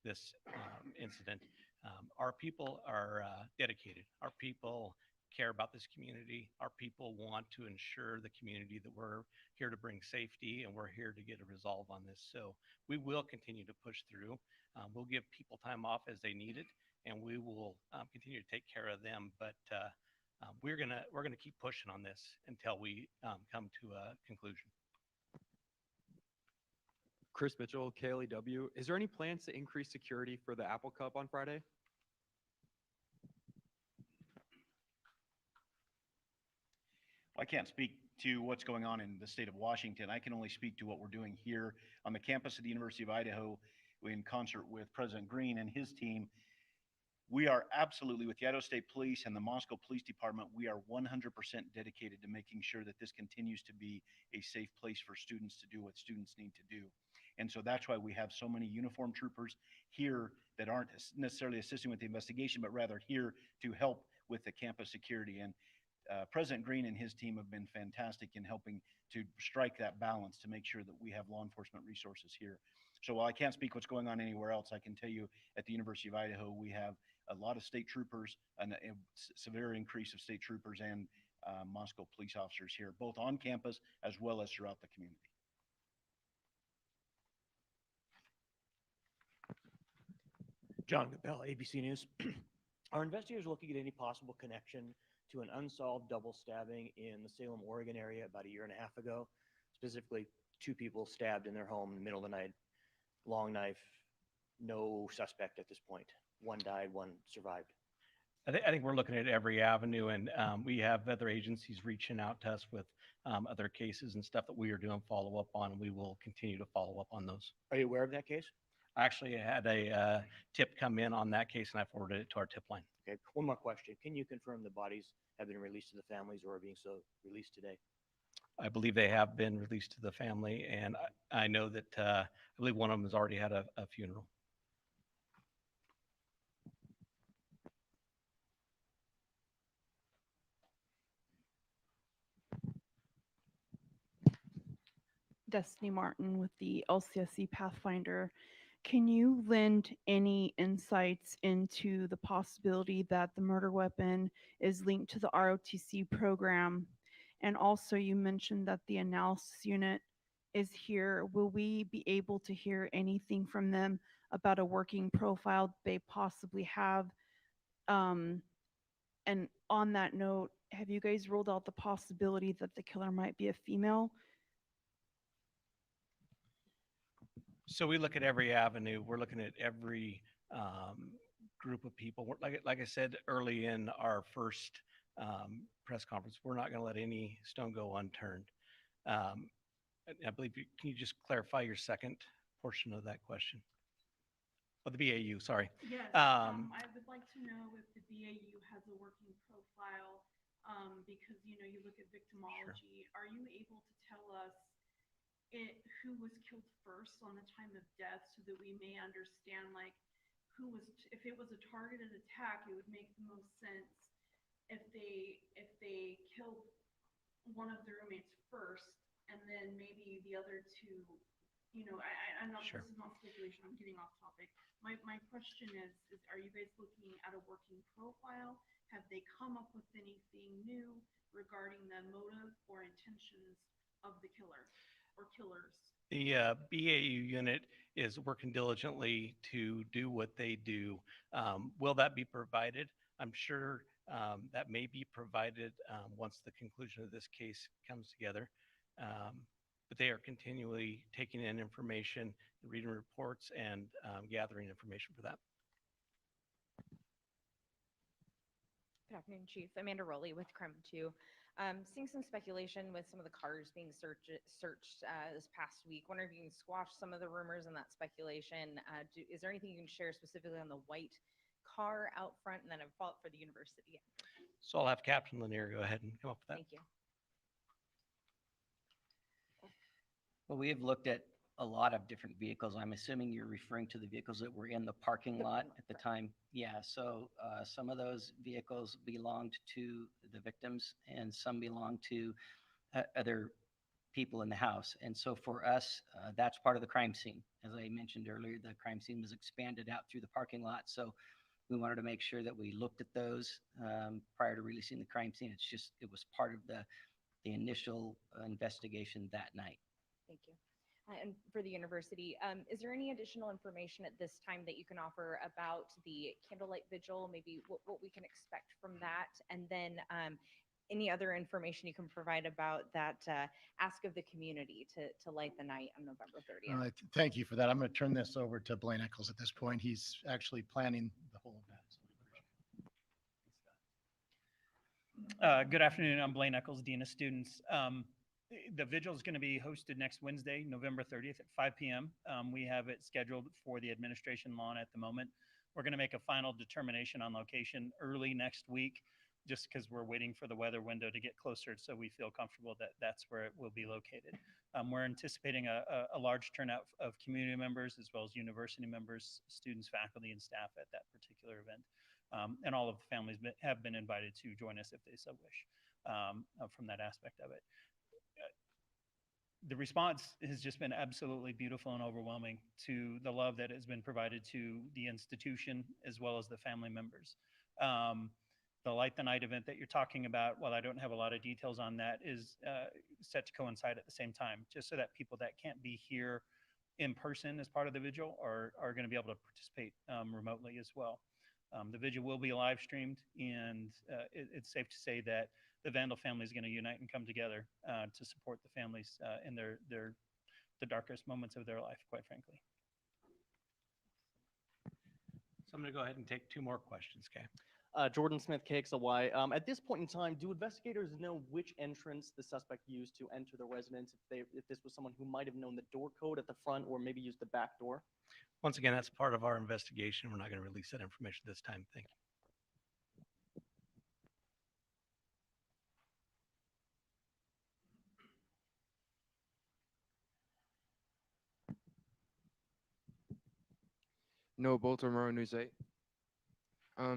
this incident. Our people are dedicated. Our people care about this community. Our people want to ensure the community that we're here to bring safety and we're here to get a resolve on this. So we will continue to push through. We'll give people time off as they need it, and we will continue to take care of them. But we're gonna keep pushing on this until we come to a conclusion. Chris Mitchell, KLEW. Is there any plans to increase security for the Apple Cup on Friday? I can't speak to what's going on in the state of Washington. I can only speak to what we're doing here on the campus of the University of Idaho in concert with President Green and his team. We are absolutely, with the Idaho State Police and the Moscow Police Department, we are 100% dedicated to making sure that this continues to be a safe place for students to do what students need to do. And so that's why we have so many uniformed troopers here that aren't necessarily assisting with the investigation, but rather here to help with the campus security. And President Green and his team have been fantastic in helping to strike that balance to make sure that we have law enforcement resources here. So while I can't speak what's going on anywhere else, I can tell you at the University of Idaho, we have a lot of state troopers and a severe increase of state troopers and Moscow police officers here, both on campus as well as throughout the community. John Capel, ABC News. Are investigators looking at any possible connection to an unsolved double stabbing in the Salem, Oregon area about a year and a half ago? Specifically, 2 people stabbed in their home in the middle of the night, long knife, no suspect at this point. One died, one survived. I think we're looking at every avenue, and we have other agencies reaching out to us with other cases and stuff that we are doing follow up on, and we will continue to follow up on those. Are you aware of that case? I actually had a tip come in on that case, and I forwarded it to our tip line. Okay, one more question. Can you confirm the bodies have been released to the families or are being so released today? I believe they have been released to the family, and I know that I believe one of them has already had a funeral. Destiny Martin with the LCSC Pathfinder. Can you lend any insights into the possibility that the murder weapon is linked to the ROTC program? And also you mentioned that the analysis unit is here. Will we be able to hear anything from them about a working profile they possibly have? And on that note, have you guys ruled out the possibility that the killer might be a female? So we look at every avenue. We're looking at every group of people. Like I said early in our first press conference, we're not going to let any stone go unturned. I believe can you just clarify your second portion of that question? Oh, the BAU, sorry. Yes, I would like to know if the BAU has a working profile because, you know, you look at victimology. Sure. Are you able to tell us who was killed first on the time of death so that we may understand, like, who was, if it was a targeted attack, it would make the most sense if they killed one of the roommates first and then maybe the other two, you know, I'm not, sure. This is not speculation, I'm getting off topic. My question is are you guys looking at a working profile? Have they come up with anything new regarding the motive or intentions of the killer or killers? The BAU unit is working diligently to do what they do. Will that be provided? I'm sure that may be provided once the conclusion of this case comes together. But they are continually taking in information, reading reports, and gathering information for that. Good afternoon, Chief. Amanda Rowley with Crime 2. Seeing some speculation with some of the cars being searched this past week. Wonder if you can squash some of the rumors and that speculation. Is there anything you can share specifically on the white car out front, and then a follow-up for the university? So I'll have Captain Lanier go ahead and come up with that. Thank you. Well, we have looked at a lot of different vehicles. I'm assuming you're referring to the vehicles that were in the parking lot at the time. Yeah, so some of those vehicles belonged to the victims and some belonged to other people in the house. And so for us, that's part of the crime scene. As I mentioned earlier, the crime scene was expanded out through the parking lot. So we wanted to make sure that we looked at those prior to releasing the crime scene. It was part of the initial investigation that night. Thank you. And for the university, is there any additional information at this time that you can offer about the candlelight vigil, maybe what we can expect from that? And then any other information you can provide about that ask of the community to light the night on November 30th? Thank you for that. I'm going to turn this over to Blaine Eccles at this point. He's actually planning the whole event. Good afternoon. I'm Blaine Eccles, Dean of Students. The vigil is going to be hosted next Wednesday, November 30th at 5 p.m. We have it scheduled for the administration lawn at the moment. We're going to make a final determination on location early next week, just because we're waiting for the weather window to get closer, so we feel comfortable that that's where it will be located. We're anticipating a large turnout of community members as well as university members, students, faculty, and staff at that particular event. And all of the families have been invited to join us if they so wish from that aspect of it. The response has just been absolutely beautiful and overwhelming to the love that has been provided to the institution as well as the family members. The Light the Night event that you're talking about, while I don't have a lot of details on that, is set to coincide at the same time, just so that people that can't be here in person as part of the vigil are going to be able to participate remotely as well. The vigil will be live streamed, and it's safe to say that the Vandal family is going to unite and come together to support the families in the darkest moments of their life, quite frankly. So I'm going to go ahead and take two more questions, okay? Jordan Smith, KXLY. At this point in time, do investigators know which entrance the suspect used to enter the residence? If this was someone who might have known the door code at the front or maybe used the back door? Once again, that's part of our investigation. We're not going to release that information this time. Thank you. No, Baltimore News 8.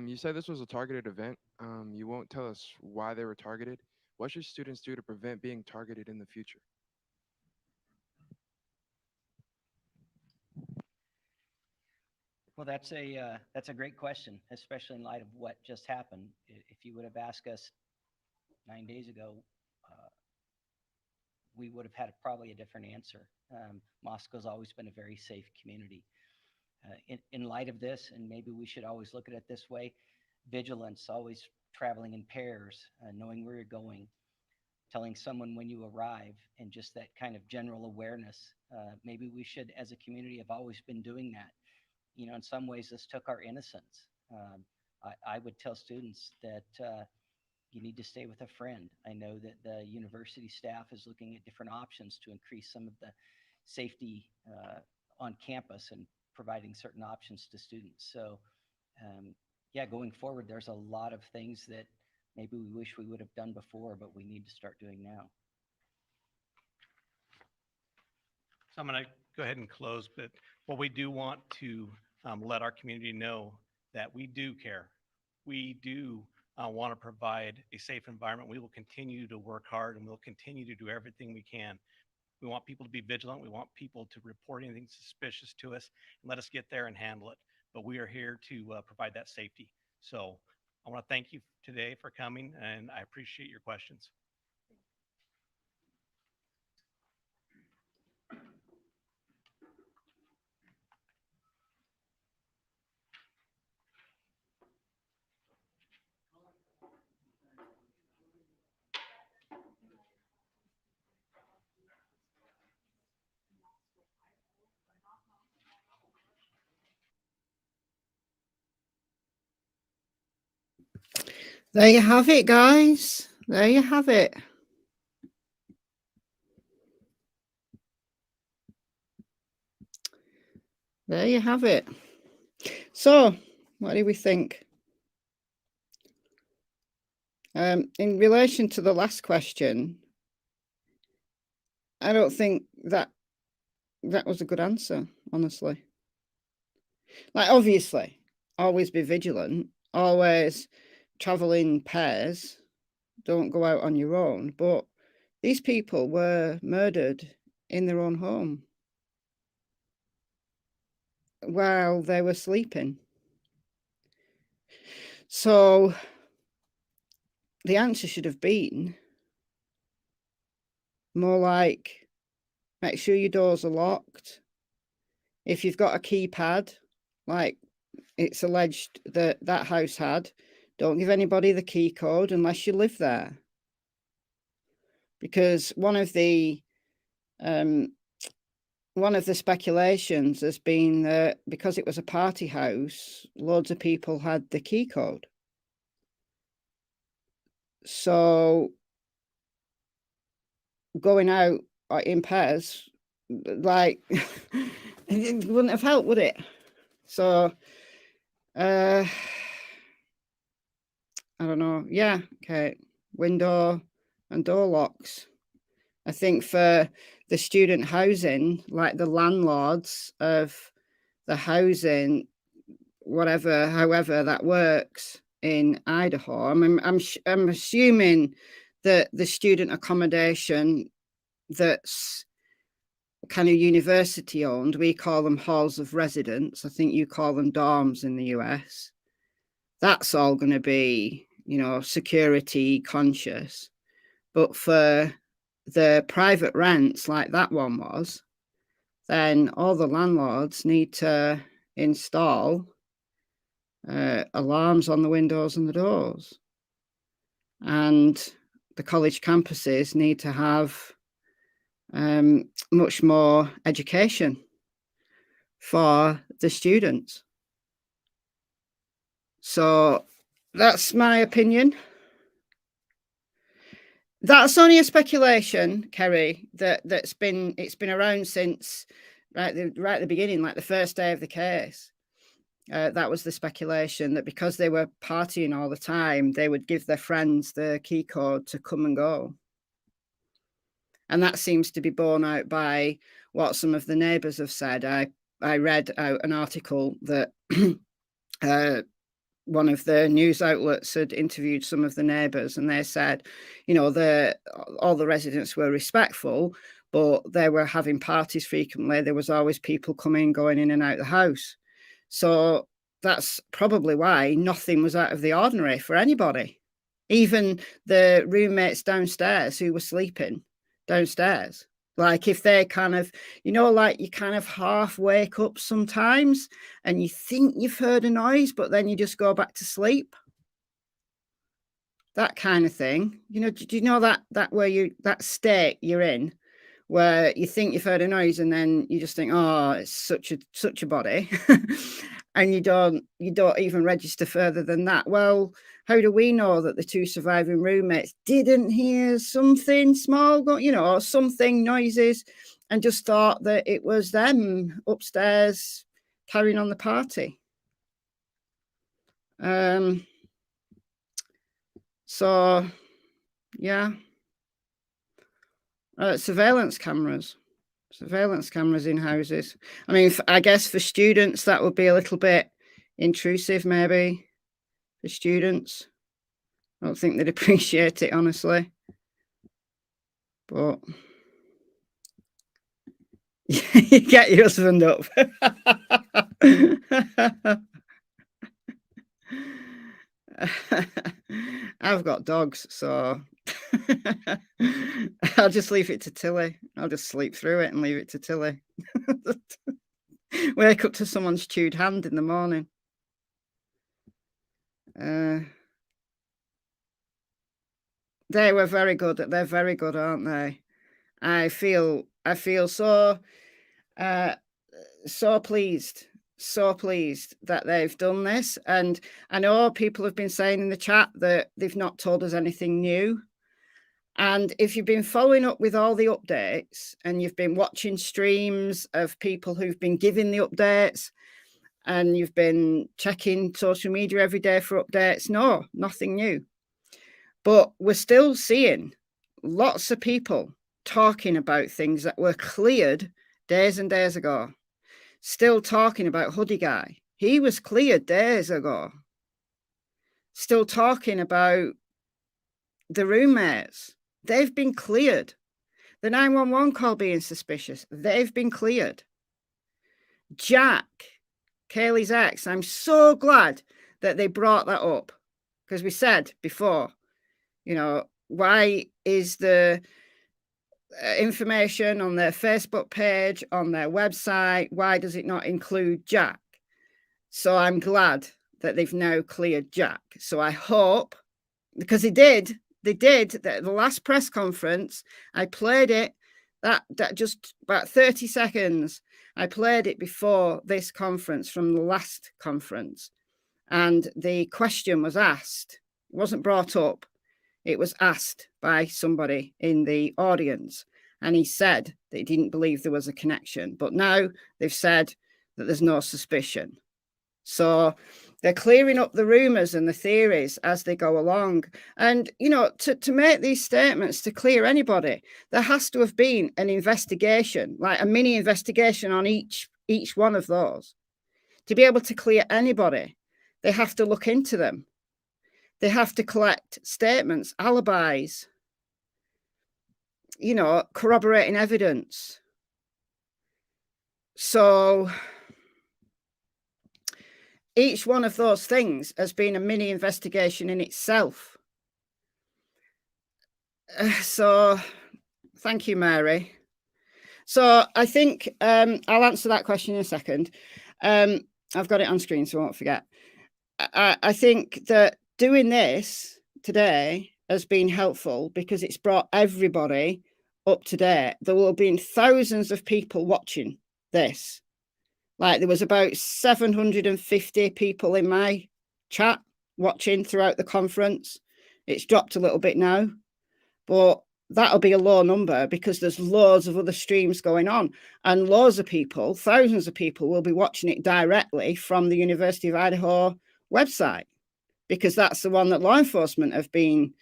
You said this was a targeted event. You won't tell us why they were targeted. What should students do to prevent being targeted in the future? Well, that's a great question, especially in light of what just happened. If you would have asked us 9 days ago, we would have had probably a different answer. Moscow's always been a very safe community. In light of this, and maybe we should always look at it this way, vigilance, always traveling in pairs, knowing where you're going, telling someone when you arrive, and just that kind of general awareness. Maybe we should, as a community, have always been doing that. You know, in some ways, this took our innocence. I would tell students that you need to stay with a friend. I know that the university staff is looking at different options to increase some of the safety on campus and providing certain options to students. So yeah, going forward, there's a lot of things that maybe we wish we would have done before, but we need to start doing now. So I'm going to go ahead and close, but what we do want to let our community know that we do care. We do want to provide a safe environment. We will continue to work hard and we'll continue to do everything we can. We want people to be vigilant. We want people to report anything suspicious to us and let us get there and handle it. But we are here to provide that safety. So I want to thank you today for coming, and I appreciate your questions. There you have it, guys. There you have it. There you have it. So, what do we think? In relation to the last question, I don't think that that was a good answer, honestly. Like, obviously, always be vigilant, always travel in pairs, don't go out on your own. But these people were murdered in their own home while they were sleeping. So the answer should have been more like, make sure your doors are locked. If you've got a keypad, like it's alleged that that house had, don't give anybody the key code unless you live there. Because one of the speculations has been that because it was a party house, loads of people had the key code. So going out in pairs, like, it wouldn't have helped, would it? So, I don't know. Yeah, okay. Window and door locks. I think for the student housing, like the landlords of the housing, whatever, however that works in Idaho. I mean, I'm assuming that the student accommodation that's kind of university owned, we call them halls of residence. I think you call them dorms in the US. That's all going to be, you know, security conscious. But for the private rents like that one was, then all the landlords need to install alarms on the windows and the doors. And the college campuses need to have much more education for the students. So that's my opinion. That's only a speculation, Kerry, it's been around since right at the beginning, like the first day of the case. That was the speculation, that because they were partying all the time, they would give their friends the key code to come and go. And that seems to be borne out by what some of the neighbours have said. I read out an article that one of the news outlets had interviewed some of the neighbours, and they said, you know, all the residents were respectful, but they were having parties frequently. There was always people coming, going in and out of the house. So that's probably why nothing was out of the ordinary for anybody. Even the roommates downstairs who were sleeping downstairs. Like if they kind of, you know, like you kind of half wake up sometimes and you think you've heard a noise, but then you just go back to sleep. That kind of thing. You know, do you know that that state you're in where you think you've heard a noise and then you just think, oh, it's such a body. And you don't even register further than that. Well, how do we know that the two surviving roommates didn't hear something small, you know, something noises, and just thought that it was them upstairs carrying on the party? So, yeah. Surveillance cameras in houses. I mean, I guess for students, that would be a little bit intrusive, maybe, for students. I don't think they'd appreciate it, honestly. But you get your husband up. I've got dogs, so I'll just leave it to Tilly. I'll just sleep through it and leave it to Tilly. Wake up to someone's chewed hand in the morning. They were very good. They're very good, aren't they? I feel so pleased that they've done this. And I know people have been saying in the chat that they've not told us anything new. And if you've been following up with all the updates and you've been watching streams of people who've been giving the updates and you've been checking social media every day for updates, no, nothing new. But we're still seeing lots of people talking about things that were cleared days and days ago. Still talking about Hoodie Guy. He was cleared days ago. Still talking about the roommates. They've been cleared. The 911 call being suspicious. They've been cleared. Jack, Kaylee's ex, I'm so glad that they brought that up, because we said before, you know, why is the information on their Facebook page, on their website, why does it not include Jack? So I'm glad that they've now cleared Jack. So I hope, because they did the last press conference, I played it, that just about 30 seconds. I played it before this conference from the last conference. And the question was asked. It wasn't brought up. It was asked by somebody in the audience. And he said that he didn't believe there was a connection. But now they've said that there's no suspicion. So they're clearing up the rumors and the theories as they go along. And, you know, to make these statements, to clear anybody, there has to have been an investigation, like a mini investigation on each one of those. To be able to clear anybody, they have to look into them. They have to collect statements, alibis, you know, corroborating evidence. So each one of those things has been a mini investigation in itself. So thank you, Mary. So I think I'll answer that question in a second. I've got it on screen, so I won't forget. I think that doing this today has been helpful because it's brought everybody up to date. There will have been thousands of people watching this. Like there was about 750 people in my chat watching throughout the conference. It's dropped a little bit now, but that'll be a low number because there's loads of other streams going on and loads of people, thousands of people will be watching it directly from the University of Idaho website because that's the one that law enforcement have been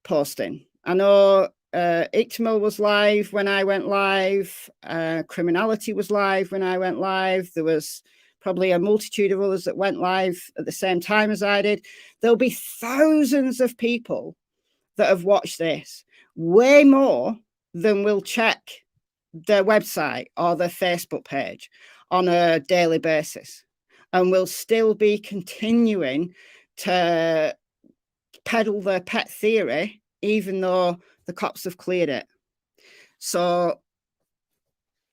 posting. I know ICTML was live when I went live. Criminality was live when I went live. There was probably a multitude of others that went live at the same time as I did. There'll be thousands of people that have watched this, way more than will check their website or their Facebook page on a daily basis, and will still be continuing to peddle their pet theory, even though the cops have cleared it. So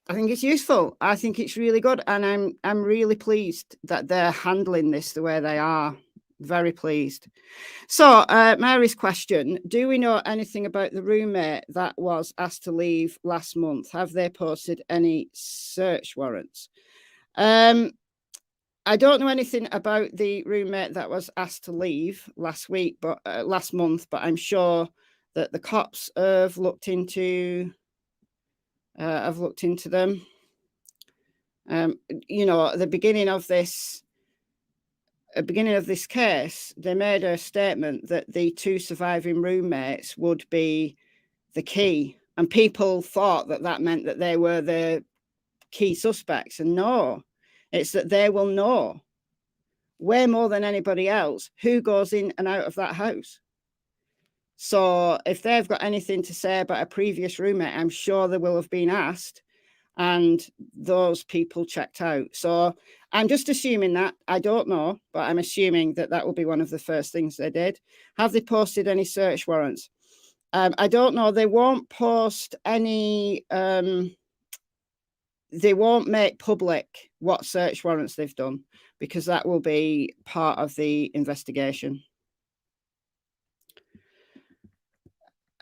I think it's useful. I think it's really good. And I'm really pleased that they're handling this the way they are. Very pleased. So Mary's question, do we know anything about the roommate that was asked to leave last month? Have they posted any search warrants? I don't know anything about the roommate that was asked to leave last month, but I'm sure that the cops have looked into them. You know, at the beginning of this case, they made a statement that the two surviving roommates would be the key, and people thought that that meant that they were the key suspects, and no, it's that they will know way more than anybody else who goes in and out of that house. So if they've got anything to say about a previous roommate, I'm sure they will have been asked and those people checked out. So I'm just assuming that. I don't know, but I'm assuming that that will be one of the first things they did. Have they posted any search warrants? I don't know. They won't post any, they won't make public what search warrants they've done because that will be part of the investigation.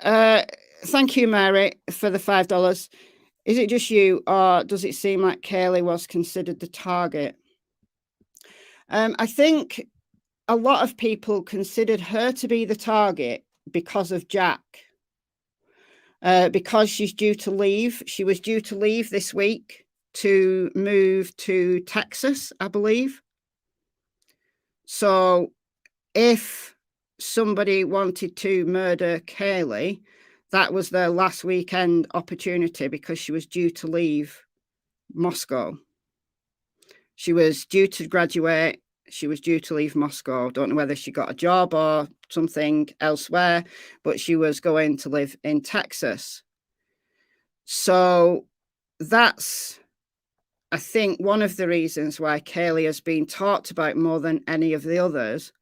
Thank you, Mary, for the $5. Is it just you, or does it seem like Kaylee was considered the target? I think a lot of people considered her to be the target because of Jack. Because she's due to leave. She was due to leave this week to move to Texas, I believe. So if somebody wanted to murder Kaylee, that was their last weekend opportunity because she was due to leave Moscow. She was due to graduate. She was due to leave Moscow. Don't know whether she got a job or something elsewhere, but she was going to live in Texas. So that's, I think, one of the reasons why Kaylee has been talked about more than any of the others.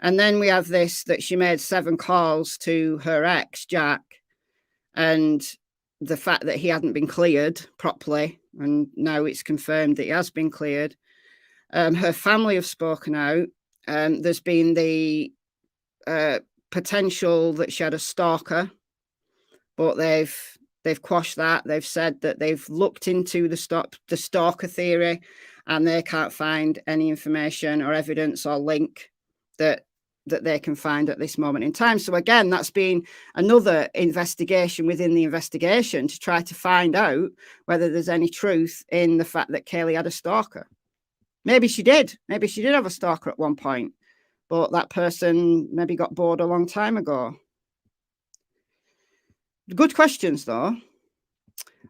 And then we have this, that she made 7 calls to her ex, Jack, and the fact that he hadn't been cleared properly, and now it's confirmed that he has been cleared. Her family have spoken out. There's been the potential that she had a stalker, but they've quashed that. They've said that they've looked into the stalker theory, and they can't find any information or evidence or link that they can find at this moment in time. So again, that's been another investigation within the investigation to try to find out whether there's any truth in the fact that Kaylee had a stalker. Maybe she did. Maybe she did have a stalker at one point, but that person maybe got bored a long time ago. Good questions, though.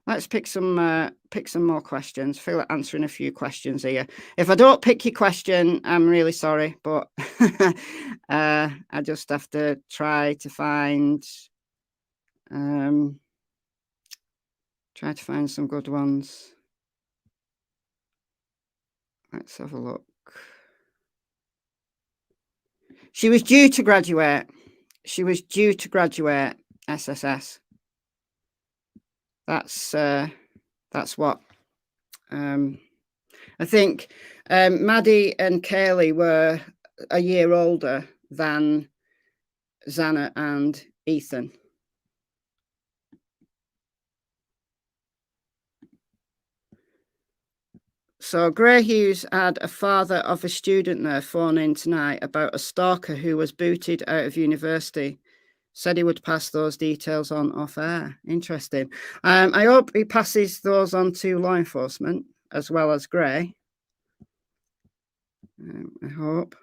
Let's pick some more questions. I feel like answering a few questions here. If I don't pick your question, I'm really sorry, but I just have to try to find some good ones. Let's have a look. She was due to graduate. She was due to graduate SSS. That's what I think. Maddie and Kaylee were a year older than Xana and Ethan. So Gray Hughes had a father of a student there phone in tonight about a stalker who was booted out of university. Said he would pass those details on off air. Interesting. I hope he passes those on to law enforcement as well as Gray. I hope.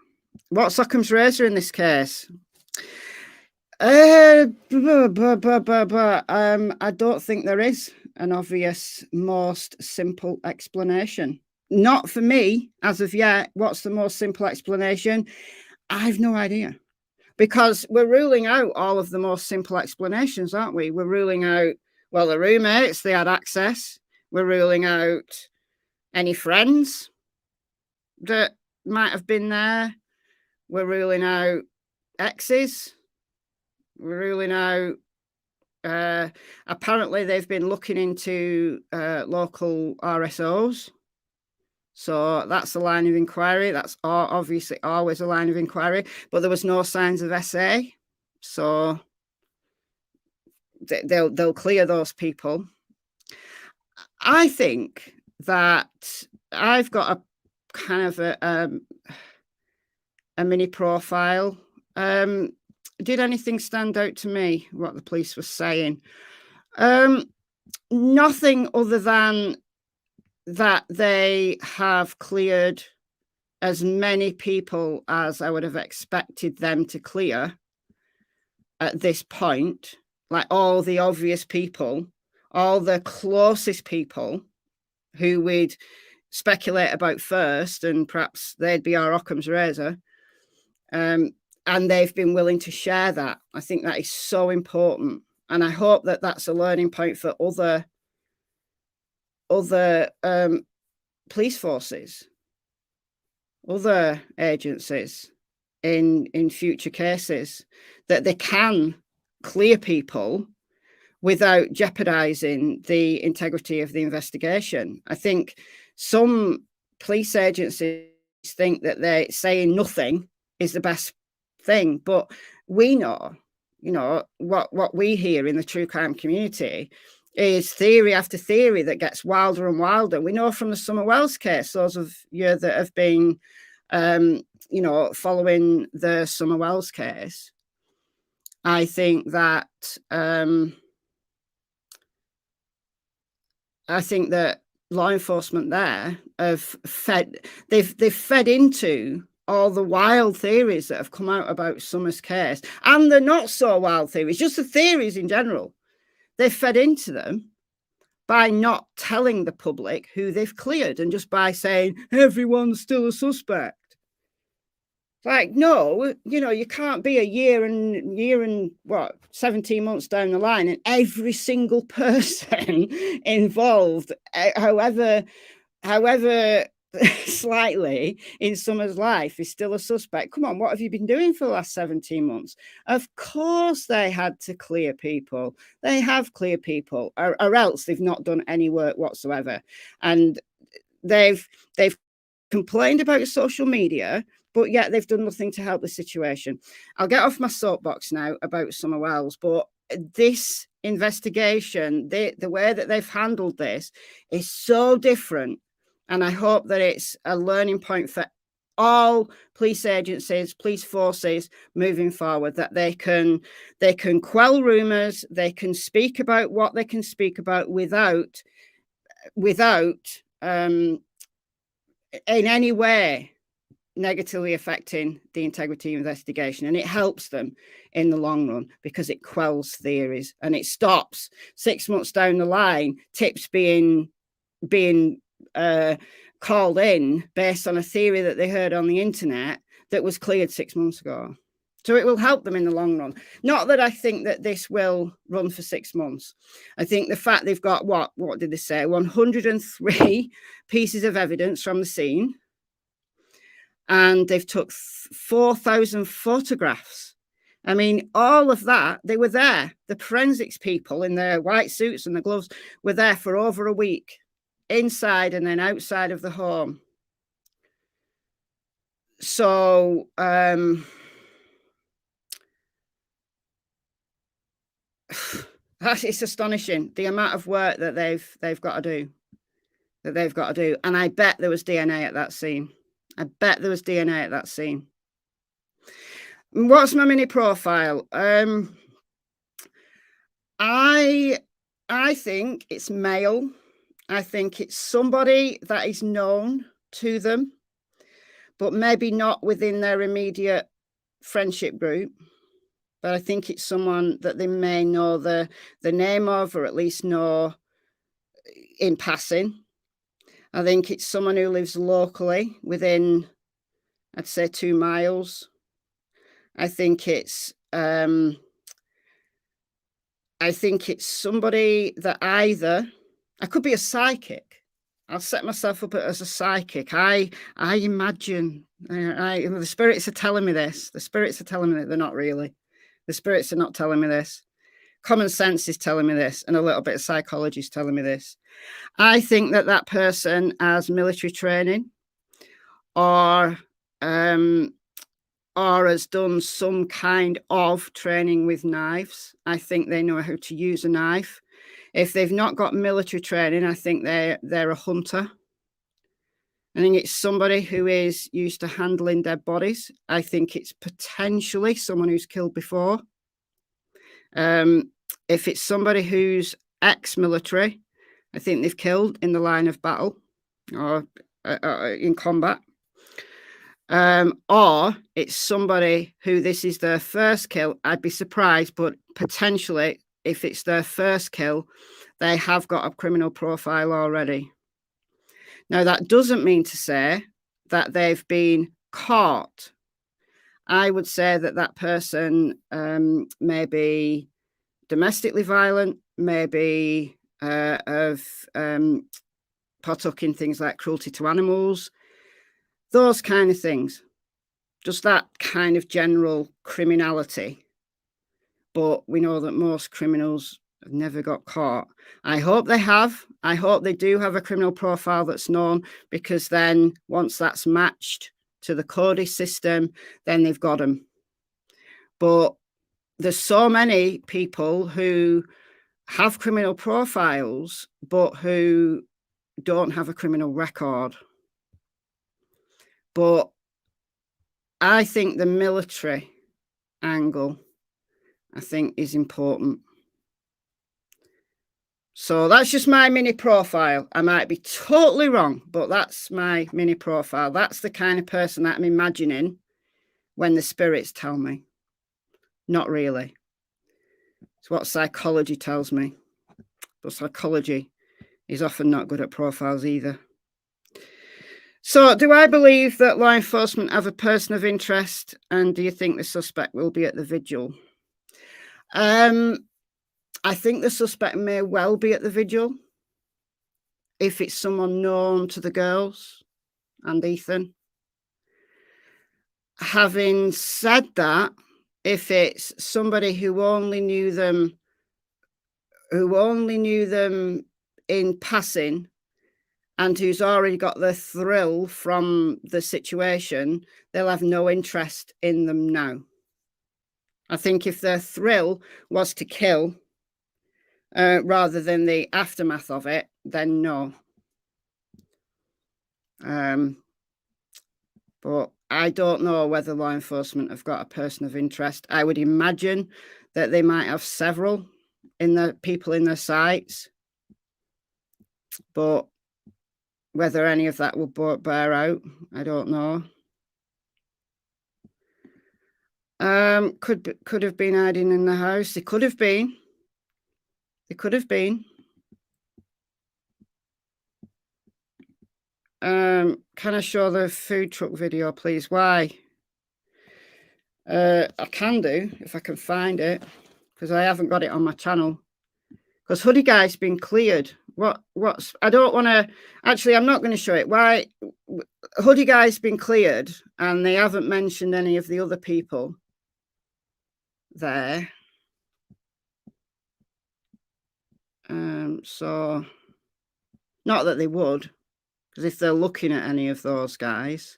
What's Occam's razor in this case? I don't think there is an obvious, most simple explanation. Not for me as of yet. What's the most simple explanation? I've no idea. Because we're ruling out all of the most simple explanations, aren't we? We're ruling out, well, the roommates, they had access. We're ruling out any friends that might have been there. We're ruling out exes. We're ruling out, apparently they've been looking into local RSOs. So that's a line of inquiry. That's obviously always a line of inquiry, but there was no signs of SA. So they'll clear those people. I think that I've got a kind of a mini profile. Did anything stand out to me, what the police were saying? Nothing other than that they have cleared as many people as I would have expected them to clear at this point. Like all the obvious people, all the closest people who we'd speculate about first, and perhaps they'd be our Occam's razor. And they've been willing to share that. I think that is so important. And I hope that that's a learning point for other police forces, other agencies in future cases, that they can clear people without jeopardizing the integrity of the investigation. I think some police agencies think that they're saying nothing is the best thing, but we know, what we hear in the true crime community is theory after theory that gets wilder and wilder. We know from the Summer Wells case, those of you that have been, following the Summer Wells case, I think that law enforcement there have fed into all the wild theories that have come out about Summer's case, and the not so wild theories, just the theories in general. They fed into them by not telling the public who they've cleared and just by saying everyone's still a suspect. Like, no, you know, you can't be a year and what, 17 months down the line, and every single person involved, however slightly in someone's life, is still a suspect. Come on, what have you been doing for the last 17 months? Of course they had to clear people. They have cleared people, or else they've not done any work whatsoever. And they've complained about social media, but yet they've done nothing to help the situation. I'll get off my soapbox now about Summer Wells, but this investigation, the way that they've handled this is so different. And I hope that it's a learning point for all police agencies, police forces moving forward, that they can quell rumours, they can speak about what they can speak about without in any way negatively affecting the integrity of investigation. And it helps them in the long run because it quells theories and it stops 6 months down the line tips being called in based on a theory that they heard on the internet that was cleared 6 months ago. So it will help them in the long run. Not that I think that this will run for 6 months. I think the fact they've got, what did they say? 103 pieces of evidence from the scene. And they've took 4,000 photographs. I mean, all of that, they were there. The forensics people in their white suits and the gloves were there for over a week, inside and then outside of the home. So, it's astonishing the amount of work that they've got to do. And I bet there was DNA at that scene. I bet there was DNA at that scene. What's my mini profile? I think it's male. I think it's somebody that is known to them, but maybe not within their immediate friendship group. But I think it's someone that they may know the name of, or at least know in passing. I think it's someone who lives locally within, I'd say, 2 miles. I think it's somebody that either, I could be a psychic. I'll set myself up as a psychic. I imagine, the spirits are telling me this. The spirits are telling me that they're not really. The spirits are not telling me this. Common sense is telling me this, and a little bit of psychology is telling me this. I think that person has military training, or has done some kind of training with knives. I think they know how to use a knife. If they've not got military training, I think they're a hunter. I think it's somebody who is used to handling dead bodies. I think it's potentially someone who's killed before. If it's somebody who's ex-military, I think they've killed in the line of battle or in combat. Or it's somebody who this is their first kill. I'd be surprised, but potentially if it's their first kill, they have got a criminal profile already. Now, that doesn't mean to say that they've been caught. I would say that person may be domestically violent, maybe of partook in things like cruelty to animals, those kind of things. Just that kind of general criminality. But we know that most criminals have never got caught. I hope they have. I hope they do have a criminal profile that's known, because then once that's matched to the CODI system, then they've got them. But there's so many people who have criminal profiles, but who don't have a criminal record. But I think the military angle, I think, is important. So that's just my mini profile. I might be totally wrong, but that's my mini profile. That's the kind of person that I'm imagining when the spirits tell me. Not really. It's what psychology tells me. But psychology He's often not good at profiles either. So, do I believe that law enforcement have a person of interest, and do you think the suspect will be at the vigil? I think the suspect may well be at the vigil if it's someone known to the girls and Ethan. Having said that, if it's somebody who only knew them in passing and who's already got the thrill from the situation, they'll have no interest in them now. I think if their thrill was to kill rather than the aftermath of it, then no. But I don't know whether law enforcement have got a person of interest. I would imagine that they might have several in the people in their sights, but whether any of that will bear out, I don't know. Could have been hiding in the house. They could have been. They could have been. Can I show the food truck video, please? Why? I can do if I can find it, because I haven't got it on my channel. Because Hoodie Guy's been cleared. What's? I don't want to. Actually, I'm not going to show it. Why? Hoodie Guy's been cleared, and they haven't mentioned any of the other people there. So, not that they would. Because if they're looking at any of those guys,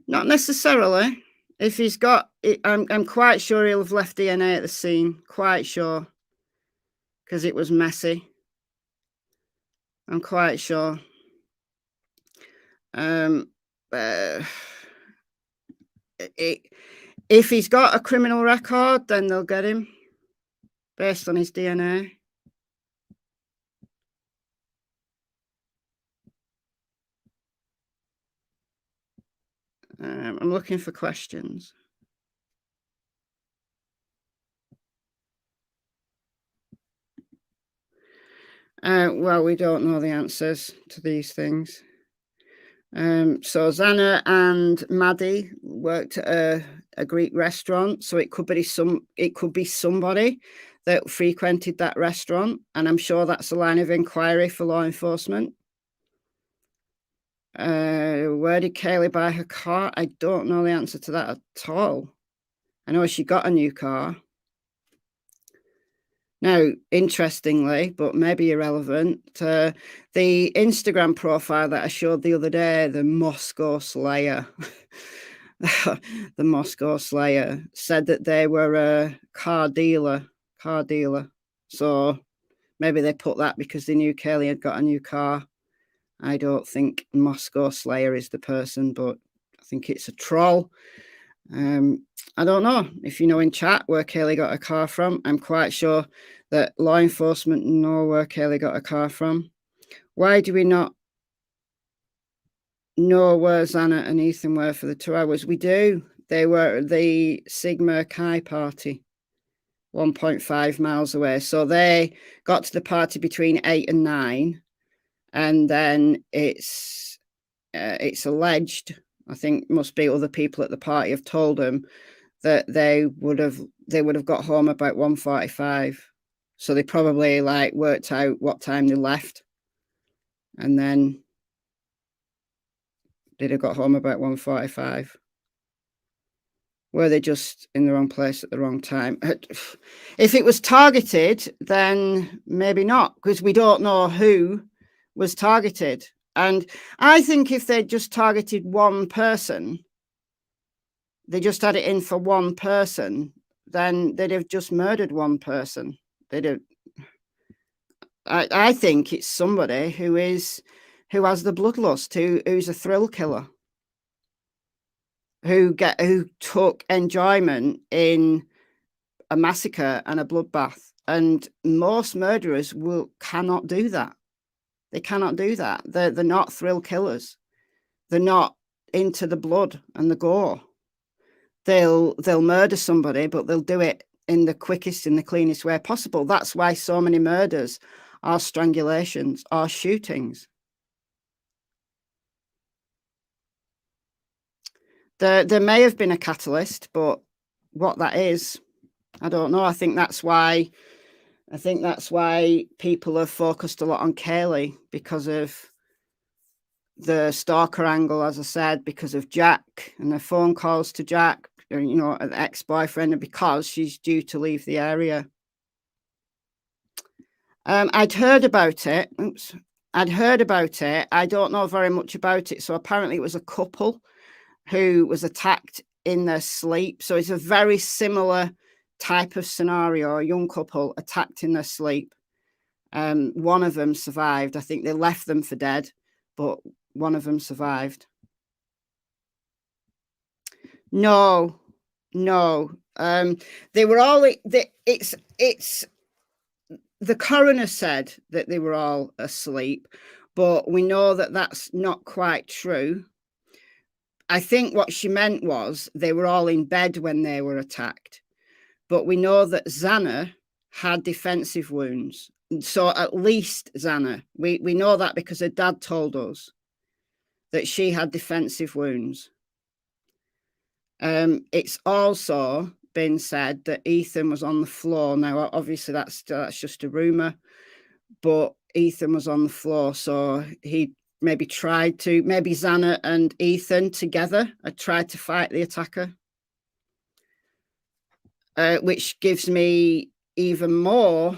not necessarily. If he's got, I'm quite sure he'll have left DNA at the scene. Quite sure, because it was messy. I'm quite sure. If he's got a criminal record, then they'll get him based on his DNA. I'm looking for questions. Well, we don't know the answers to these things. So Zana and Maddie worked at a Greek restaurant, so it could be somebody that frequented that restaurant, and I'm sure that's a line of inquiry for law enforcement. Where did Kaylee buy her car? I don't know the answer to that at all. I know she got a new car. Now, interestingly, but maybe irrelevant, the Instagram profile that I showed the other day, the Moscow Slayer, the Moscow Slayer, said that they were a car dealer. So maybe they put that because they knew Kaylee had got a new car. I don't think Moscow Slayer is the person, but I think it's a troll. I don't know if you know in chat where Kaylee got a car from. I'm quite sure that law enforcement know where Kaylee got a car from. Why do we not know where Xana and Ethan were for the 2 hours? We do. They were at the Sigma Chi party, 1.5 miles away. So they got to the party between 8 and 9. And then it's alleged, I think must be other people at the party have told them that they would have got home about 1:45. So they probably like worked out what time they left, and then they'd have got home about 1:45. Were they just in the wrong place at the wrong time? If it was targeted, then maybe not, because we don't know who was targeted. And I think if they just targeted one person, they just had it in for one person, then they'd have just murdered one person. I think it's somebody who has the bloodlust, who's a thrill killer, who took enjoyment in a massacre and a bloodbath. And most murderers cannot do that. They cannot do that. They're not thrill killers. They're not into the blood and the gore. They'll murder somebody, but they'll do it in the quickest and the cleanest way possible. That's why so many murders are strangulations or shootings. There may have been a catalyst, but what that is, I don't know. I think that's why people have focused a lot on Kaylee, because of the stalker angle, as I said, because of Jack and the phone calls to Jack, you know, an ex-boyfriend, and because she's due to leave the area. I'd heard about it. Oops. I'd heard about it. I don't know very much about it. So apparently it was a couple who was attacked in their sleep. So it's a very similar type of scenario, a young couple attacked in their sleep. One of them survived. I think they left them for dead, but one of them survived. No. They were all, the coroner said that they were all asleep, but we know that that's not quite true. I think what she meant was they were all in bed when they were attacked, but we know that Xana had defensive wounds. So at least Xana, we know that because her dad told us that she had defensive wounds. It's also been said that Ethan was on the floor. Now, obviously, that's just a rumor, but Ethan was on the floor, so he maybe Xana and Ethan together had tried to fight the attacker, which gives me even more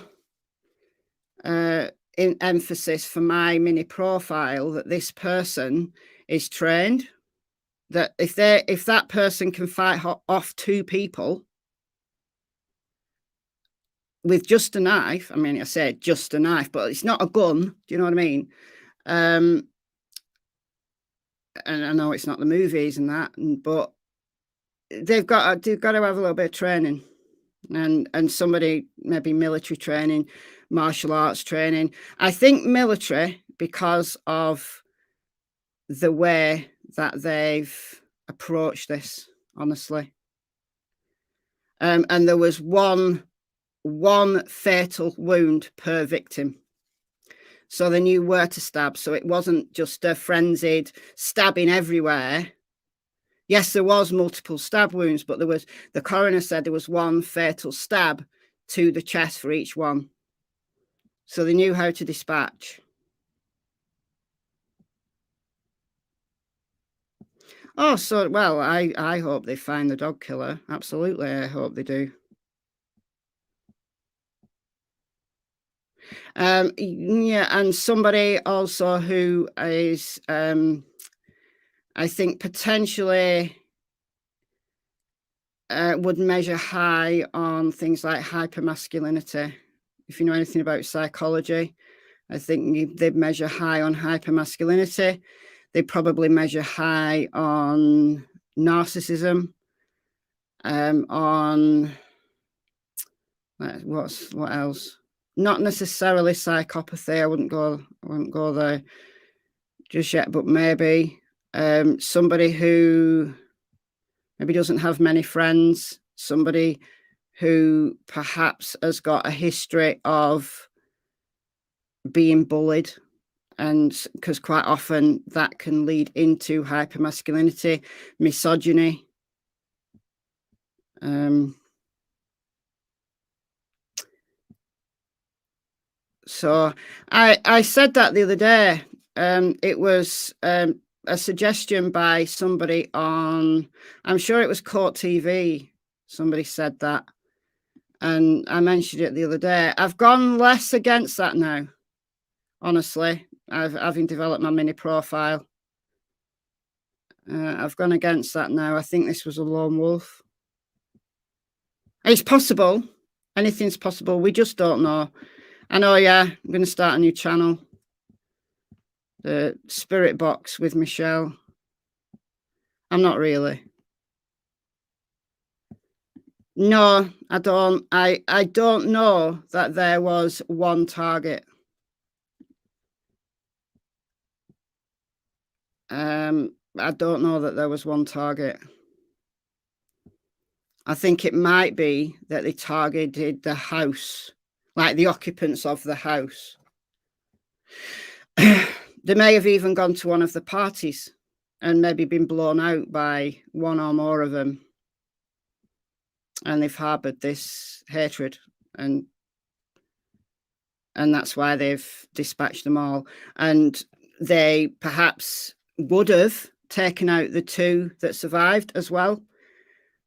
emphasis for my mini profile that this person is trained. That if that person can fight off two people with just a knife, I mean, I said just a knife, but it's not a gun. Do you know what I mean? And I know it's not the movies and that, but they've got to have a little bit of training, and somebody, maybe military training, martial arts training. I think military, because of the way that they've approached this, honestly. And there was one fatal wound per victim. So they knew where to stab. So it wasn't just a frenzied stabbing everywhere. Yes, there was multiple stab wounds, but the coroner said there was one fatal stab to the chest for each one. So they knew how to dispatch. Oh, so, well, I hope they find the dog killer. Absolutely, I hope they do. Yeah, and somebody also who is, I think, potentially would measure high on things like hypermasculinity. If you know anything about psychology, I think they'd measure high on hypermasculinity. They probably measure high on narcissism, on what else? Not necessarily psychopathy. I wouldn't go there just yet, but maybe somebody who maybe doesn't have many friends, somebody who perhaps has got a history of being bullied. And because quite often that can lead into hypermasculinity, misogyny. So I said that the other day. It was a suggestion by somebody on, I'm sure it was Court TV. Somebody said that. And I mentioned it the other day. I've gone less against that now, honestly. Having developed my mini profile, I've gone against that now. I think this was a lone wolf. It's possible. Anything's possible. We just don't know. I know, yeah, I'm going to start a new channel. The Spirit Box with Michelle. I'm not really. No, I don't. I don't know that there was one target. I don't know that there was one target. I think it might be that they targeted the house, like the occupants of the house. They may have even gone to one of the parties and maybe been blown out by one or more of them. And they've harbored this hatred, and that's why they've dispatched them all. And they perhaps would have taken out the 2 that survived as well.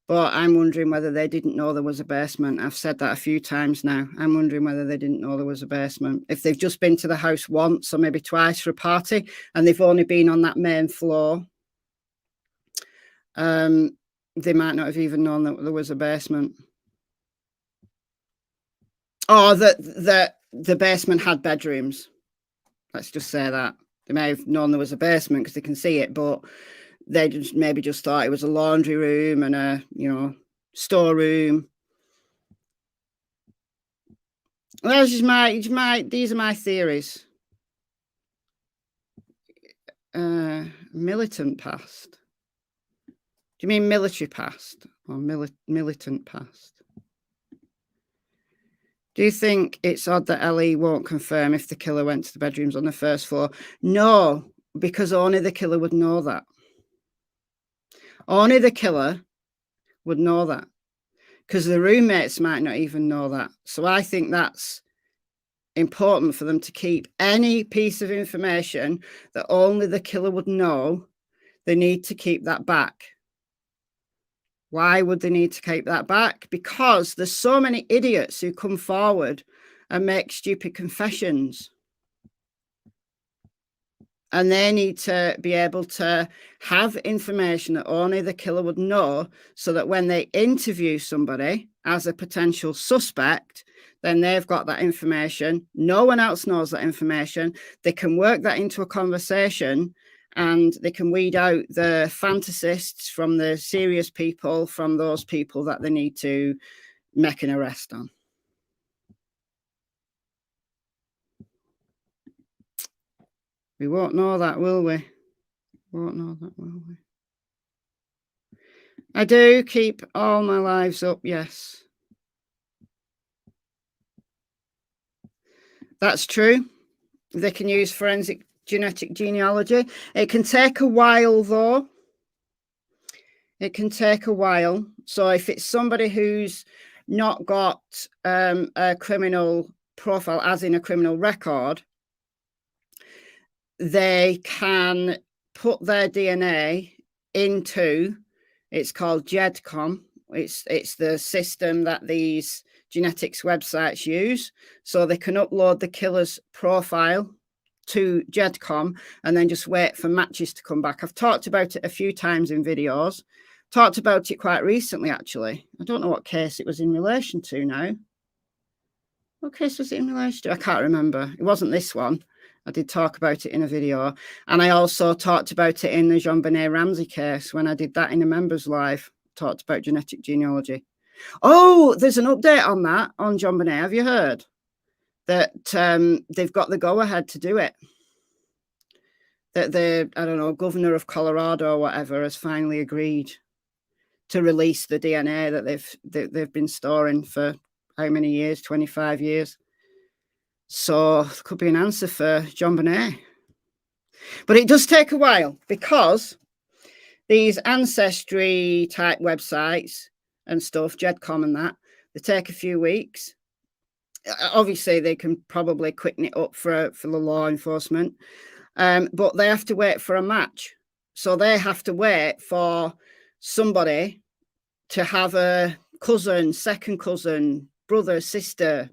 But I'm wondering whether they didn't know there was a basement. I've said that a few times now. I'm wondering whether they didn't know there was a basement. If they've just been to the house once or maybe twice for a party and they've only been on that main floor, they might not have even known that there was a basement. Or that the basement had bedrooms. Let's just say that. They may have known there was a basement because they can see it, but they just maybe just thought it was a laundry room and a, storeroom. Well, these are my theories. Militant past. Do you mean military past or militant past? Do you think it's odd that Ellie won't confirm if the killer went to the bedrooms on the first floor? No, because only the killer would know that. Only the killer would know that, because the roommates might not even know that. So I think that's important for them to keep any piece of information that only the killer would know. They need to keep that back. Why would they need to keep that back? Because there's so many idiots who come forward and make stupid confessions. And they need to be able to have information that only the killer would know, so that when they interview somebody as a potential suspect, then they've got that information. No one else knows that information. They can work that into a conversation, and they can weed out the fantasists from the serious people, from those people that they need to make an arrest on. We won't know that, will we? Won't know that, will we? I do keep all my lives up, yes. That's true. They can use forensic genetic genealogy. It can take a while, though. It can take a while. So if it's somebody who's not got a criminal profile, as in a criminal record, they can put their DNA into, it's called GEDCOM. It's the system that these genetics websites use. So they can upload the killer's profile to GEDCOM and then just wait for matches to come back. I've talked about it a few times in videos. Talked about it quite recently, actually. I don't know what case it was in relation to now. What case was it in relation to? I can't remember. It wasn't this one. I did talk about it in a video. And I also talked about it in the JonBenet Ramsey case when I did that in a members live. Talked about genetic genealogy. Oh, there's an update on that on JonBenet. Have you heard that they've got the go-ahead to do it? That the, I don't know, governor of Colorado or whatever has finally agreed to release the DNA that they've been storing for how many years? 25 years. So there could be an answer for JonBenet. But it does take a while, because these ancestry type websites and stuff, GEDCOM and that, they take a few weeks. Obviously, they can probably quicken it up for the law enforcement, but they have to wait for a match. So they have to wait for somebody to have a cousin, second cousin, brother, sister,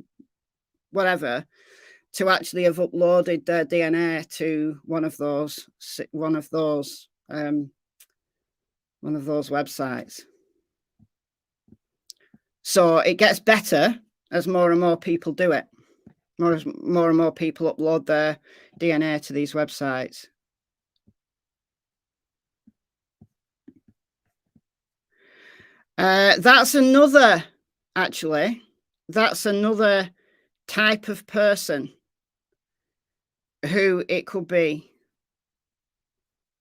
whatever, to actually have uploaded their DNA to one of those websites. So it gets better as more and more people do it. More and more people upload their DNA to these websites. That's another type of person who it could be.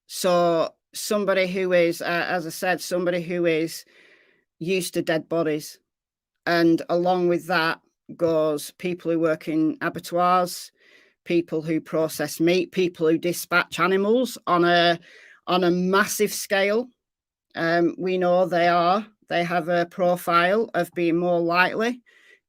So somebody who is, as I said, somebody who is used to dead bodies. And along with that goes people who work in abattoirs, people who process meat, people who dispatch animals on a massive scale. We know they have a profile of being more likely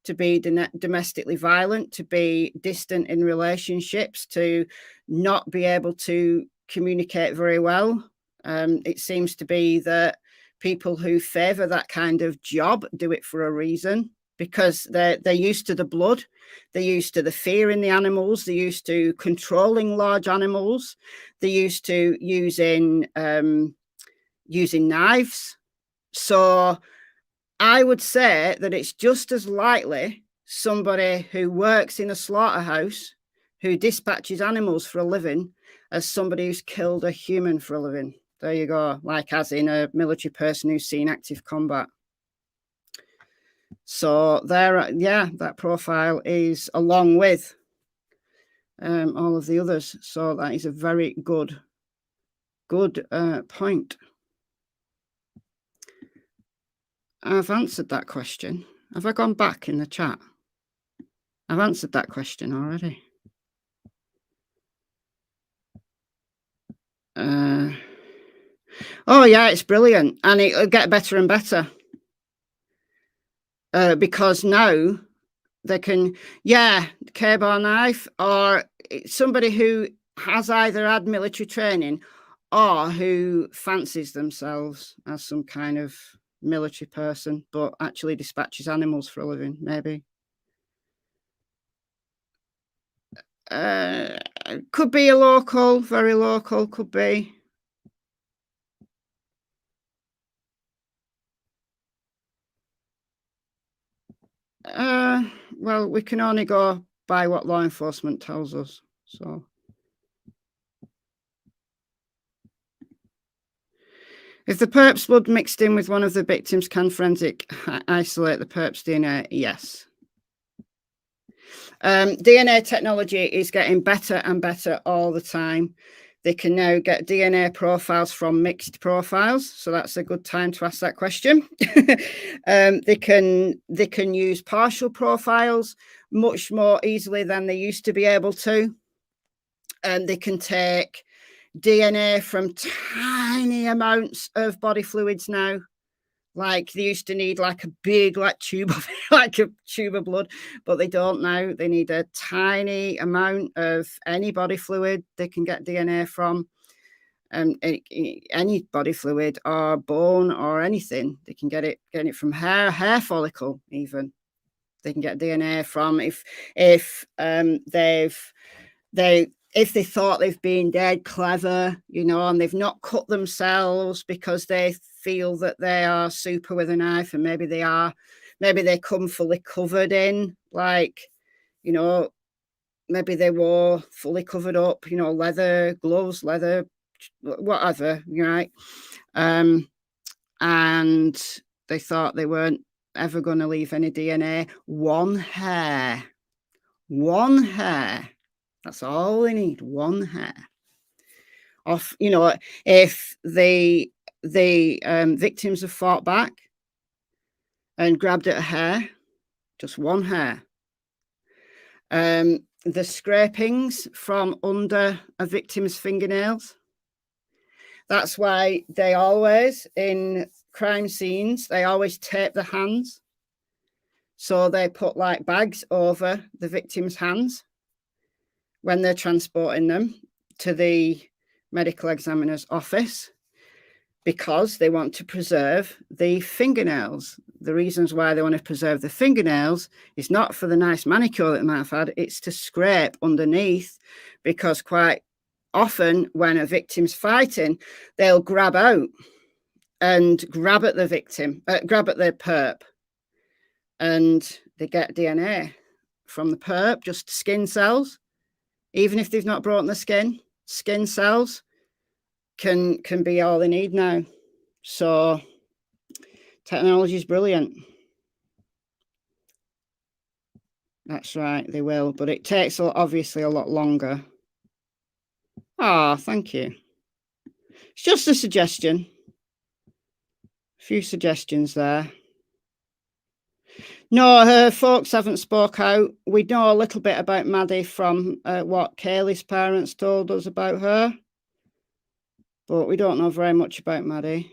to be domestically violent, to be distant in relationships, to not be able to communicate very well. It seems to be that people who favour that kind of job do it for a reason, because they're used to the blood, they're used to the fear in the animals, they're used to controlling large animals, they're used to using knives. So I would say that it's just as likely somebody who works in a slaughterhouse, who dispatches animals for a living, as somebody who's killed a human for a living. There you go, like as in a military person who's seen active combat. So there, yeah, that profile is along with all of the others. So that is a very good point. I've answered that question. Have I gone back in the chat? I've answered that question already. Oh yeah, it's brilliant, and it'll get better and better because now they can, K-bar knife, or somebody who has either had military training or who fancies themselves as some kind of military person, but actually dispatches animals for a living, maybe. Could be a local, very local, could be. Well, we can only go by what law enforcement tells us, so. If the perp's blood mixed in with one of the victims, can forensic isolate the perp's DNA? Yes. DNA technology is getting better and better all the time. They can now get DNA profiles from mixed profiles, so that's a good time to ask that question. They can use partial profiles much more easily than they used to be able to. And they can take DNA from tiny amounts of body fluids now. Like they used to need like a big tube of blood, but they don't now. They need a tiny amount of any body fluid they can get DNA from. Any body fluid or bone or anything. They can get it from hair follicle even. They can get DNA from if they thought they've been dead clever, and they've not cut themselves because they feel that they are super with a knife, and maybe they are, maybe they come fully covered in, maybe they wore fully covered up, leather gloves, leather, whatever, right? And they thought they weren't ever going to leave any DNA. One hair. That's all they need, one hair. If the victims have fought back and grabbed at a hair, just one hair. The scrapings from under a victim's fingernails. That's why they always, in crime scenes, they always tape the hands. So they put like bags over the victim's hands when they're transporting them to the medical examiner's office, because they want to preserve the fingernails. The reasons why they want to preserve the fingernails is not for the nice manicure that they might have had, it's to scrape underneath, because quite often when a victim's fighting, they'll grab out and grab at the victim, grab at their perp, and they get DNA from the perp, just skin cells. Even if they've not broken the skin cells can be all they need now. So technology is brilliant. That's right, they will, but it takes obviously a lot longer. Oh, thank you. It's just a suggestion. few suggestions there. No, her folks haven't spoke out. We know a little bit about Maddie from what Kaylee's parents told us about her, but we don't know very much about Maddie.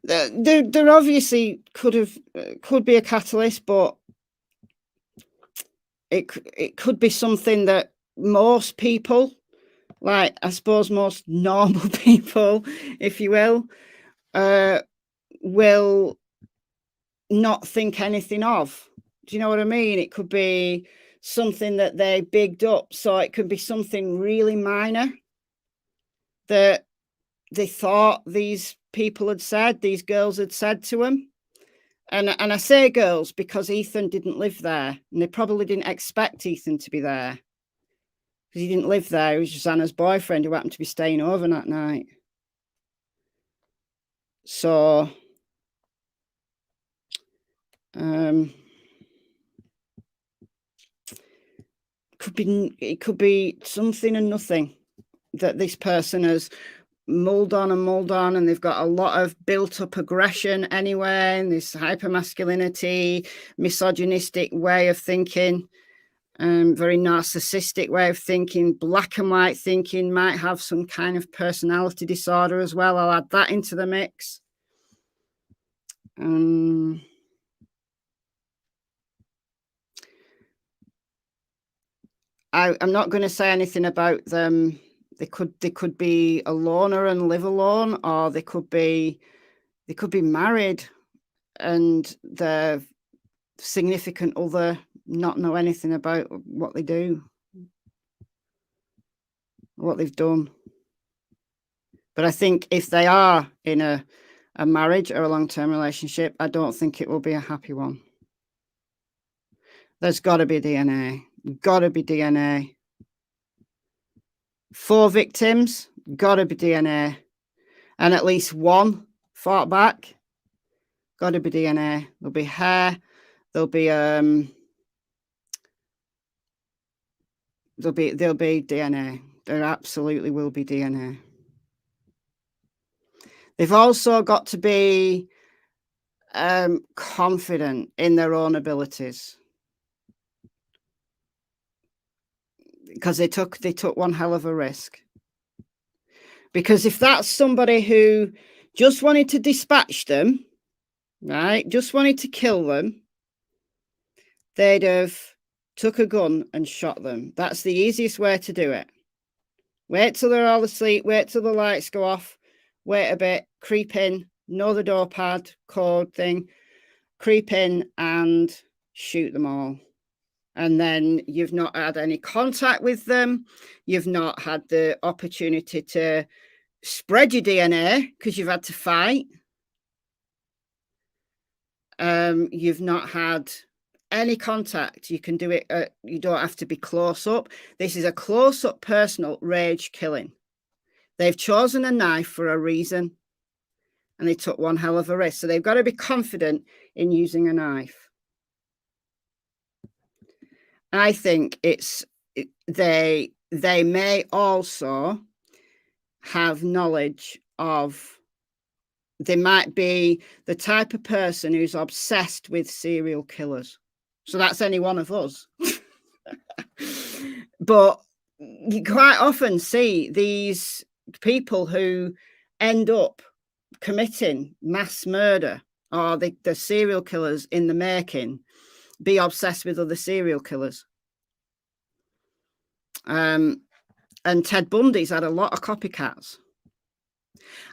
There obviously could be a catalyst, but it could be something that most people, like I suppose most normal people, if you will not think anything of. Do you know what I mean? It could be something that they bigged up, so it could be something really minor that they thought these people had said, these girls had said to them. And I say girls because Ethan didn't live there, and they probably didn't expect Ethan to be there because he didn't live there. He was just Anna's boyfriend who happened to be staying over that night. So it could be something and nothing that this person has mulled on, and they've got a lot of built-up aggression anyway, and this hypermasculinity, misogynistic way of thinking, very narcissistic way of thinking, black and white thinking, might have some kind of personality disorder as well. I'll add that into the mix. I'm not going to say anything about them. They could be a loner and live alone, or they could be married and their significant other not know anything about what they do, what they've done. But I think if they are in a marriage or a long-term relationship, I don't think it will be a happy one. There's got to be DNA. Got to be DNA. 4 victims, got to be DNA. And at least one fought back, got to be DNA. There'll be hair, there'll be DNA. There absolutely will be DNA. They've also got to be confident in their own abilities, because they took one hell of a risk. Because if that's somebody who just wanted to dispatch them, right, just wanted to kill them, they'd have took a gun and shot them. That's the easiest way to do it. Wait till they're all asleep, wait till the lights go off, wait a bit, creep in, know the door pad code thing, creep in and shoot them all. And then you've not had any contact with them. You've not had the opportunity to spread your DNA because you've had to fight. You've not had any contact. You can do it. You don't have to be close up. This is a close up personal rage killing. They've chosen a knife for a reason, and they took one hell of a risk. So they've got to be confident in using a knife. I think they may also have knowledge of, they might be the type of person who's obsessed with serial killers. So that's any one of us. But you quite often see these people who end up committing mass murder, or the serial killers in the making, be obsessed with other serial killers. And Ted Bundy's had a lot of copycats.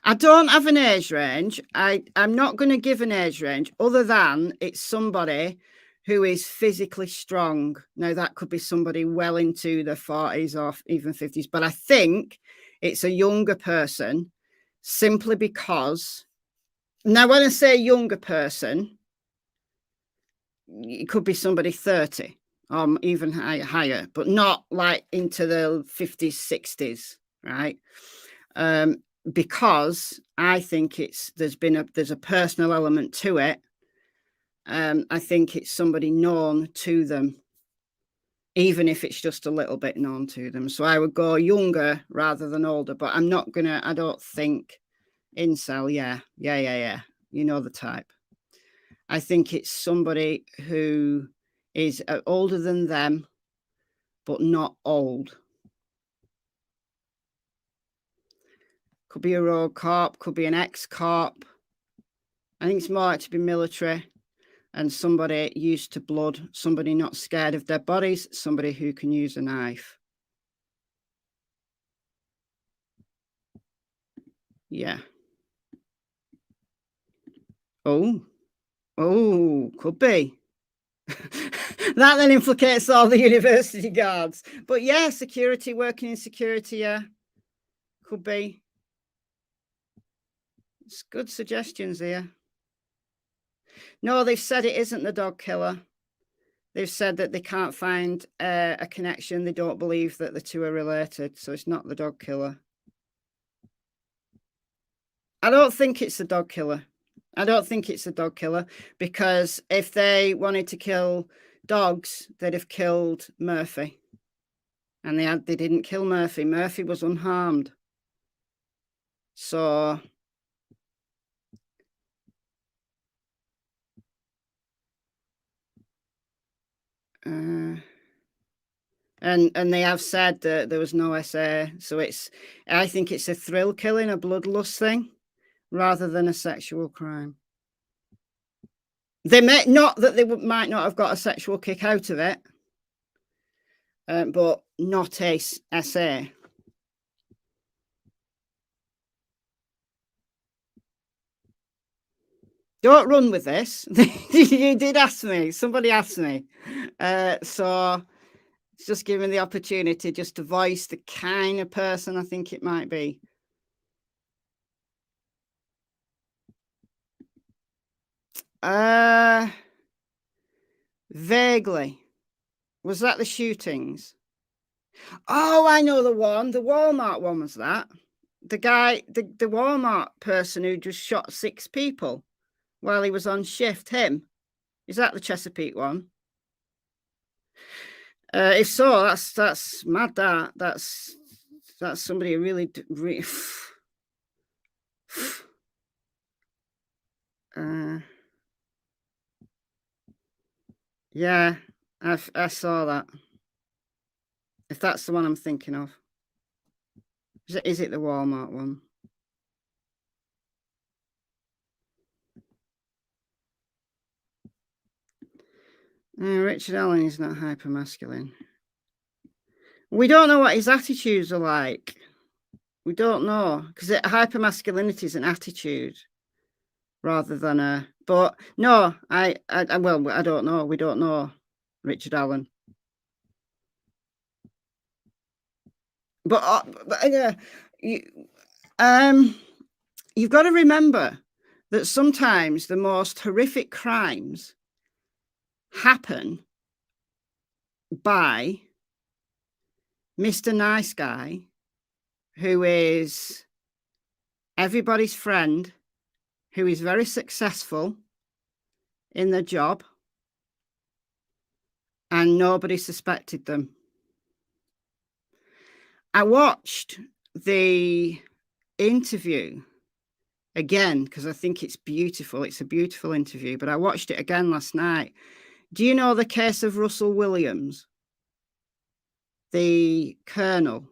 I don't have an age range. I'm not going to give an age range other than it's somebody who is physically strong. Now, that could be somebody well into their 40s or even 50s, but I think it's a younger person simply because, now when I say younger person, it could be somebody 30 or even higher, but not like into the 50s, 60s, right? Because I think there's a personal element to it. I think it's somebody known to them even if it's just a little bit known to them. So I would go younger rather than older, but I'm not gonna, I don't think incel. Yeah. You know the type. I think it's somebody who is older than them, but not old. Could be a road cop, could be an ex-cop. I think it's more like to be military and somebody used to blood, somebody not scared of dead bodies, somebody who can use a knife. Yeah. Oh, could be. That then implicates all the university guards. But yeah, security, working in security, yeah, could be. It's good suggestions here. No, they've said it isn't the dog killer. They've said that they can't find a connection. They don't believe that the two are related. So it's not the dog killer. I don't think it's the dog killer. I don't think it's the dog killer, because if they wanted to kill dogs, they'd have killed Murphy. And they didn't kill Murphy. Murphy was unharmed. So and they have said that there was no SA. So I think it's a thrill killing, a bloodlust thing, rather than a sexual crime. They may not, that they might not have got a sexual kick out of it, but not a SA. Don't run with this. You did ask me. Somebody asked me. So it's just giving the opportunity just to voice the kind of person I think it might be. Vaguely. Was that the shootings? Oh, I know the one. The Walmart one was that. The guy, the Walmart person who just shot 6 people while he was on shift. Him. Is that the Chesapeake one? If so, that's mad. That's somebody who really yeah, I saw that. If that's the one I'm thinking of. Is it the Walmart one? Richard Allen is not hypermasculine. We don't know what his attitudes are like. We don't know, because hypermasculinity is an attitude rather than a. But no, I don't know. We don't know Richard Allen. But you've got to remember that sometimes the most horrific crimes happen by Mr. Nice Guy, who is everybody's friend, who is very successful in their job, and nobody suspected them. I watched the interview again because I think it's beautiful. It's a beautiful interview, but I watched it again last night. Do you know the case of Russell Williams, the colonel,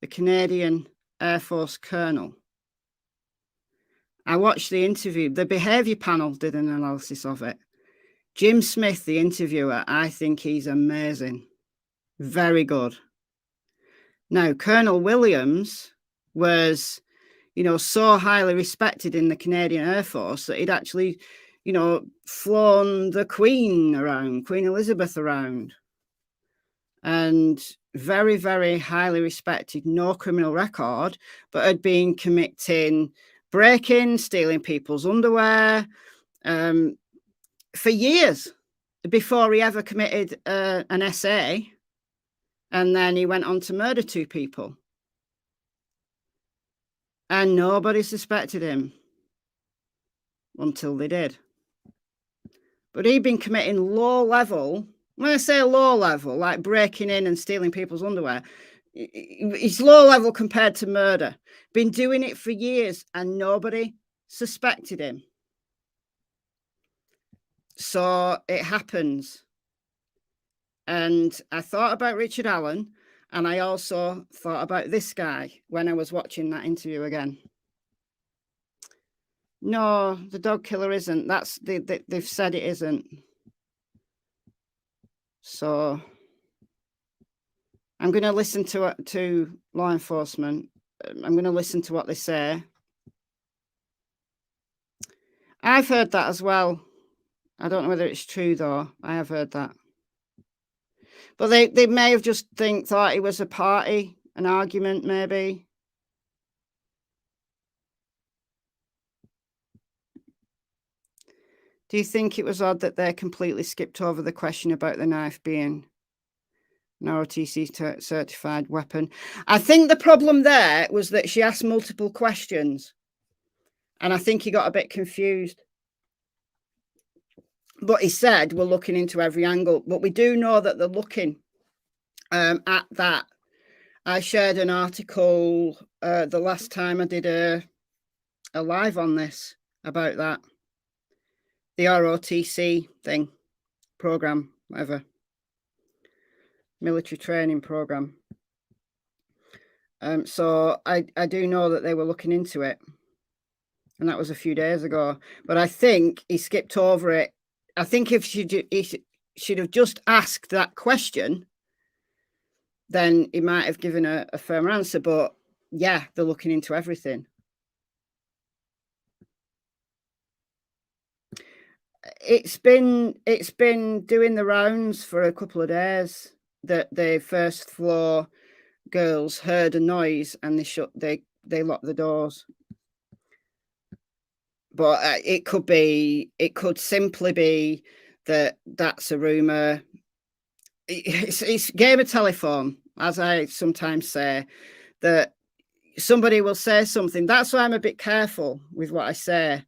the Canadian Air Force colonel? I watched the interview. The behavior panel did an analysis of it. Jim Smith, the interviewer, I think he's amazing. Very good. Now, Colonel Williams was, so highly respected in the Canadian Air Force that he'd actually, flown the Queen around, Queen Elizabeth around. And very, very highly respected, no criminal record, but had been committing breaking, stealing people's underwear for years before he ever committed an SA. And then he went on to murder 2 people. And nobody suspected him until they did. But he'd been committing low-level When I say low level, like breaking in and stealing people's underwear, it's low level compared to murder. Been doing it for years and nobody suspected him. So it happens. And I thought about Richard Allen, and I also thought about this guy when I was watching that interview again. No, the dog killer isn't. They've said it isn't. So I'm going to listen to law enforcement. I'm going to listen to what they say. I've heard that as well. I don't know whether it's true, though. I have heard that. But they may have just thought it was a party, an argument, maybe. Do you think it was odd that they completely skipped over the question about the knife being an ROTC certified weapon? I think the problem there was that she asked multiple questions. And I think he got a bit confused. But he said, we're looking into every angle. But we do know that they're looking at that. I shared an article the last time I did a live on this about that. The ROTC thing, program, whatever. Military training program. So I do know that they were looking into it. And that was a few days ago. But I think he skipped over it. I think if he should have just asked that question, then he might have given a firmer answer. But yeah, they're looking into everything. It's been doing the rounds for a couple of days that the first floor girls heard a noise and they locked the doors. But it could simply be that that's a rumor. It's game of telephone, as I sometimes say, that somebody will say something. That's why I'm a bit careful with what I say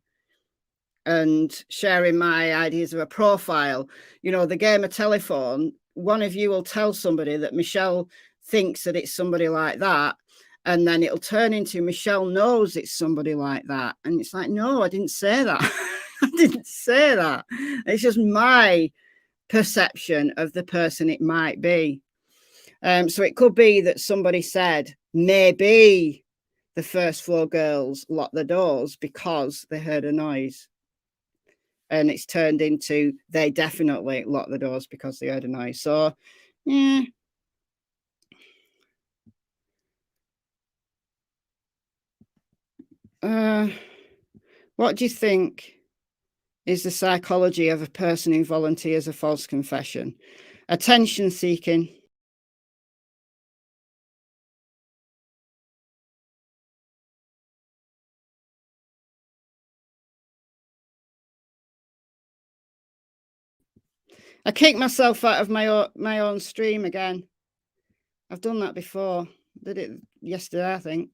and sharing my ideas of a profile. You know, the game of telephone, one of you will tell somebody that Michelle thinks that it's somebody like that. And then it'll turn into Michelle knows it's somebody like that. And it's like, no, I didn't say that. I didn't say that. It's just my perception of the person it might be. So it could be that somebody said, maybe the first floor girls locked the doors because they heard a noise. And it's turned into they definitely locked the doors because they heard a noise. So, yeah. What do you think is the psychology of a person who volunteers a false confession? Attention seeking. I kicked myself out of my own stream again. I've done that before. Did it yesterday, I think.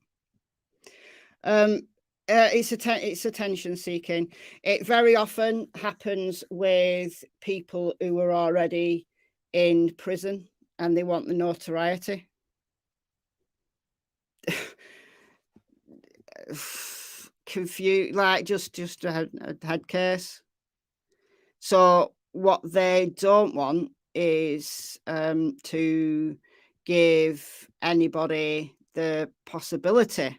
It's attention seeking. It very often happens with people who are already in prison and they want the notoriety. Confused, like just a head case. So what they don't want is to give anybody the possibility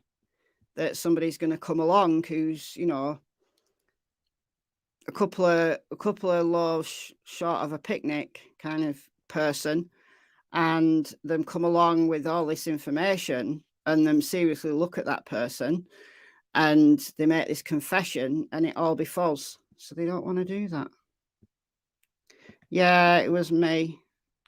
that somebody's going to come along who's, you know, a couple of loaves short of a picnic kind of person, and them come along with all this information and them seriously look at that person and they make this confession and it all be false. So they don't want to do that. Yeah, it was me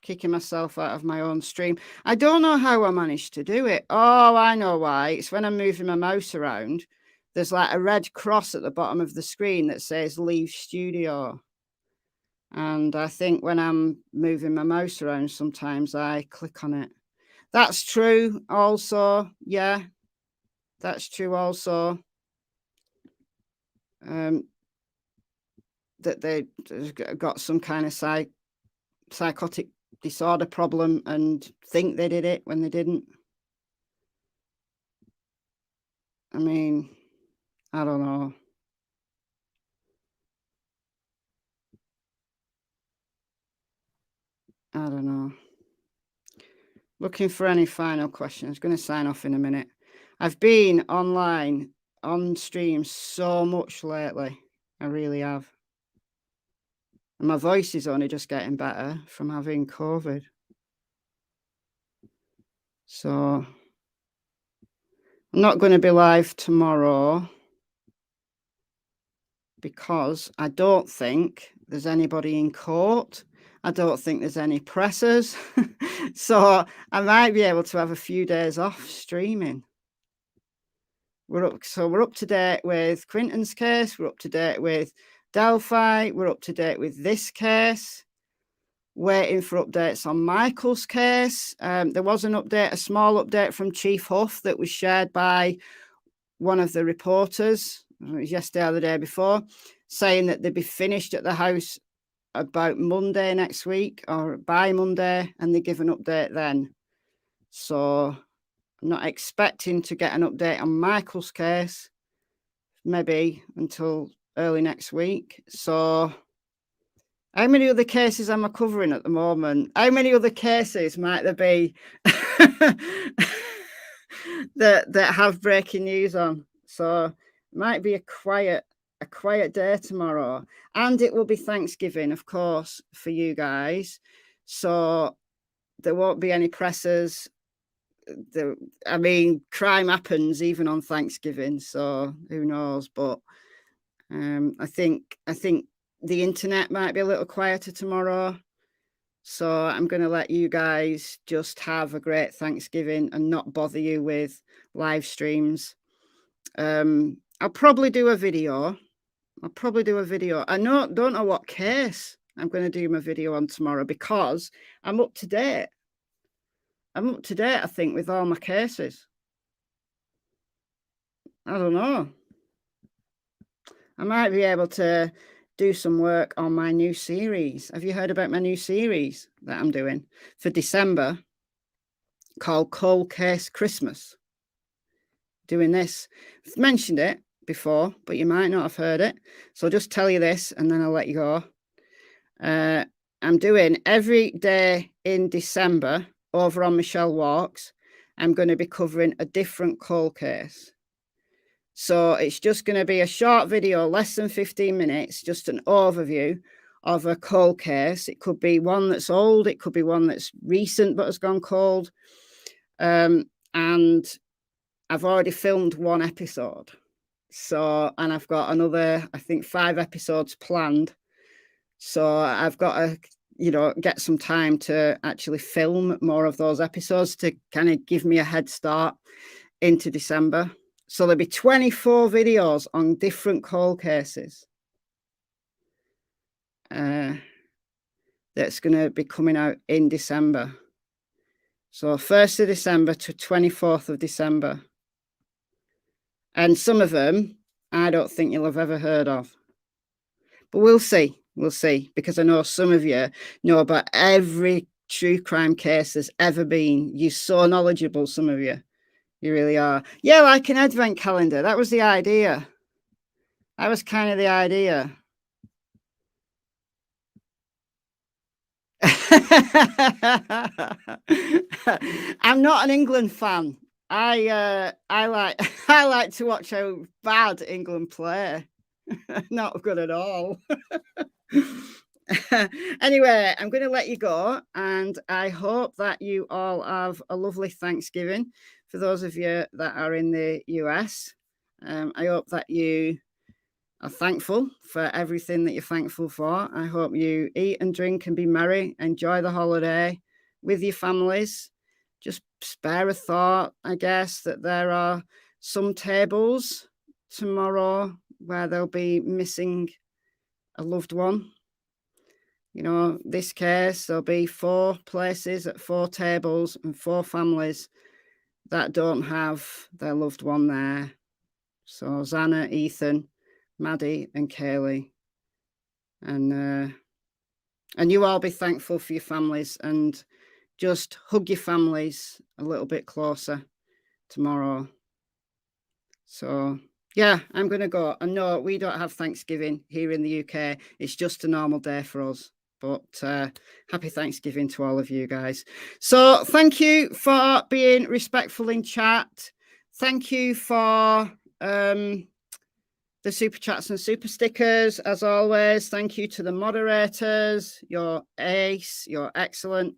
kicking myself out of my own stream. I don't know how I managed to do it. Oh, I know why. It's when I'm moving my mouse around, there's like a red cross at the bottom of the screen that says leave studio. And I think when I'm moving my mouse around, sometimes I click on it. That's true also. Yeah, that's true also. That they got some kind of psychotic disorder problem and think they did it when they didn't. I mean, I don't know. I don't know. Looking for any final questions. Going to sign off in a minute. I've been online on stream so much lately. I really have. And my voice is only just getting better from having COVID. So I'm not going to be live tomorrow because I don't think there's anybody in court. I don't think there's any pressers. So I might be able to have a few days off streaming. We're up to date with Quinton's case. We're up to date with Delphi. We're up to date with this case. Waiting for updates on Michael's case. There was an update, a small update from Chief Huff that was shared by one of the reporters. It was yesterday or the day before, saying that they'd be finished at the house about Monday next week or by Monday, and they give an update then. So I'm not expecting to get an update on Michael's case, maybe until early next week. So how many other cases am I covering at the moment? How many other cases might there be that have breaking news on? So it might be a quiet day tomorrow, and it will be Thanksgiving, of course, for you guys. So there won't be any pressers. I mean, crime happens even on Thanksgiving, so who knows? But I think the internet might be a little quieter tomorrow. So I'm going to let you guys just have a great Thanksgiving and not bother you with live streams. I'll probably do a video. I don't know what case I'm going to do my video on tomorrow because I'm up to date. I think, with all my cases. I don't know. I might be able to do some work on my new series. Have you heard about my new series that I'm doing for December called Cold Case Christmas? Doing this. I've mentioned it before, but you might not have heard it. So I'll just tell you this and then I'll let you go. I'm doing every day in December over on Michelle Walks. I'm going to be covering a different cold case. So it's just going to be a short video, less than 15 minutes, just an overview of a cold case. It could be one that's old. It could be one that's recent but has gone cold. And I've already filmed one episode. So, and I've got another, I think, 5 episodes planned. So I've got to, get some time to actually film more of those episodes to kind of give me a head start into December. So there'll be 24 videos on different cold cases. That's going to be coming out in December. So 1st of December to 24th of December. And some of them, I don't think you'll have ever heard of. But we'll see. We'll see. Because I know some of you know about every true crime case there's ever been. You're so knowledgeable, some of you. You really are. Yeah, like an advent calendar. That was the idea. That was kind of the idea. I'm not an England fan. I like to watch how bad England play. Not good at all. Anyway, I'm going to let you go, and I hope that you all have a lovely Thanksgiving. For those of you that are in the US, I hope that you are thankful for everything that you're thankful for. I hope you eat and drink and be merry, enjoy the holiday with your families. Just spare a thought, I guess, that there are some tables tomorrow where they'll be missing a loved one. This case, there'll be 4 places at 4 tables and 4 families that don't have their loved one there. So Zana, Ethan, Maddie and Kaylee. And And you all be thankful for your families and just hug your families a little bit closer tomorrow. So, yeah, I'm going to go. And no, we don't have Thanksgiving here in the UK. It's just a normal day for us. But happy Thanksgiving to all of you guys. So thank you for being respectful in chat. Thank you for the super chats and super stickers, as always. Thank you to the moderators. You're ace. You're excellent.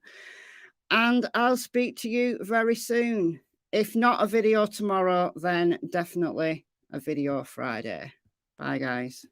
And I'll speak to you very soon. If not a video tomorrow, then definitely a video Friday. Bye, guys.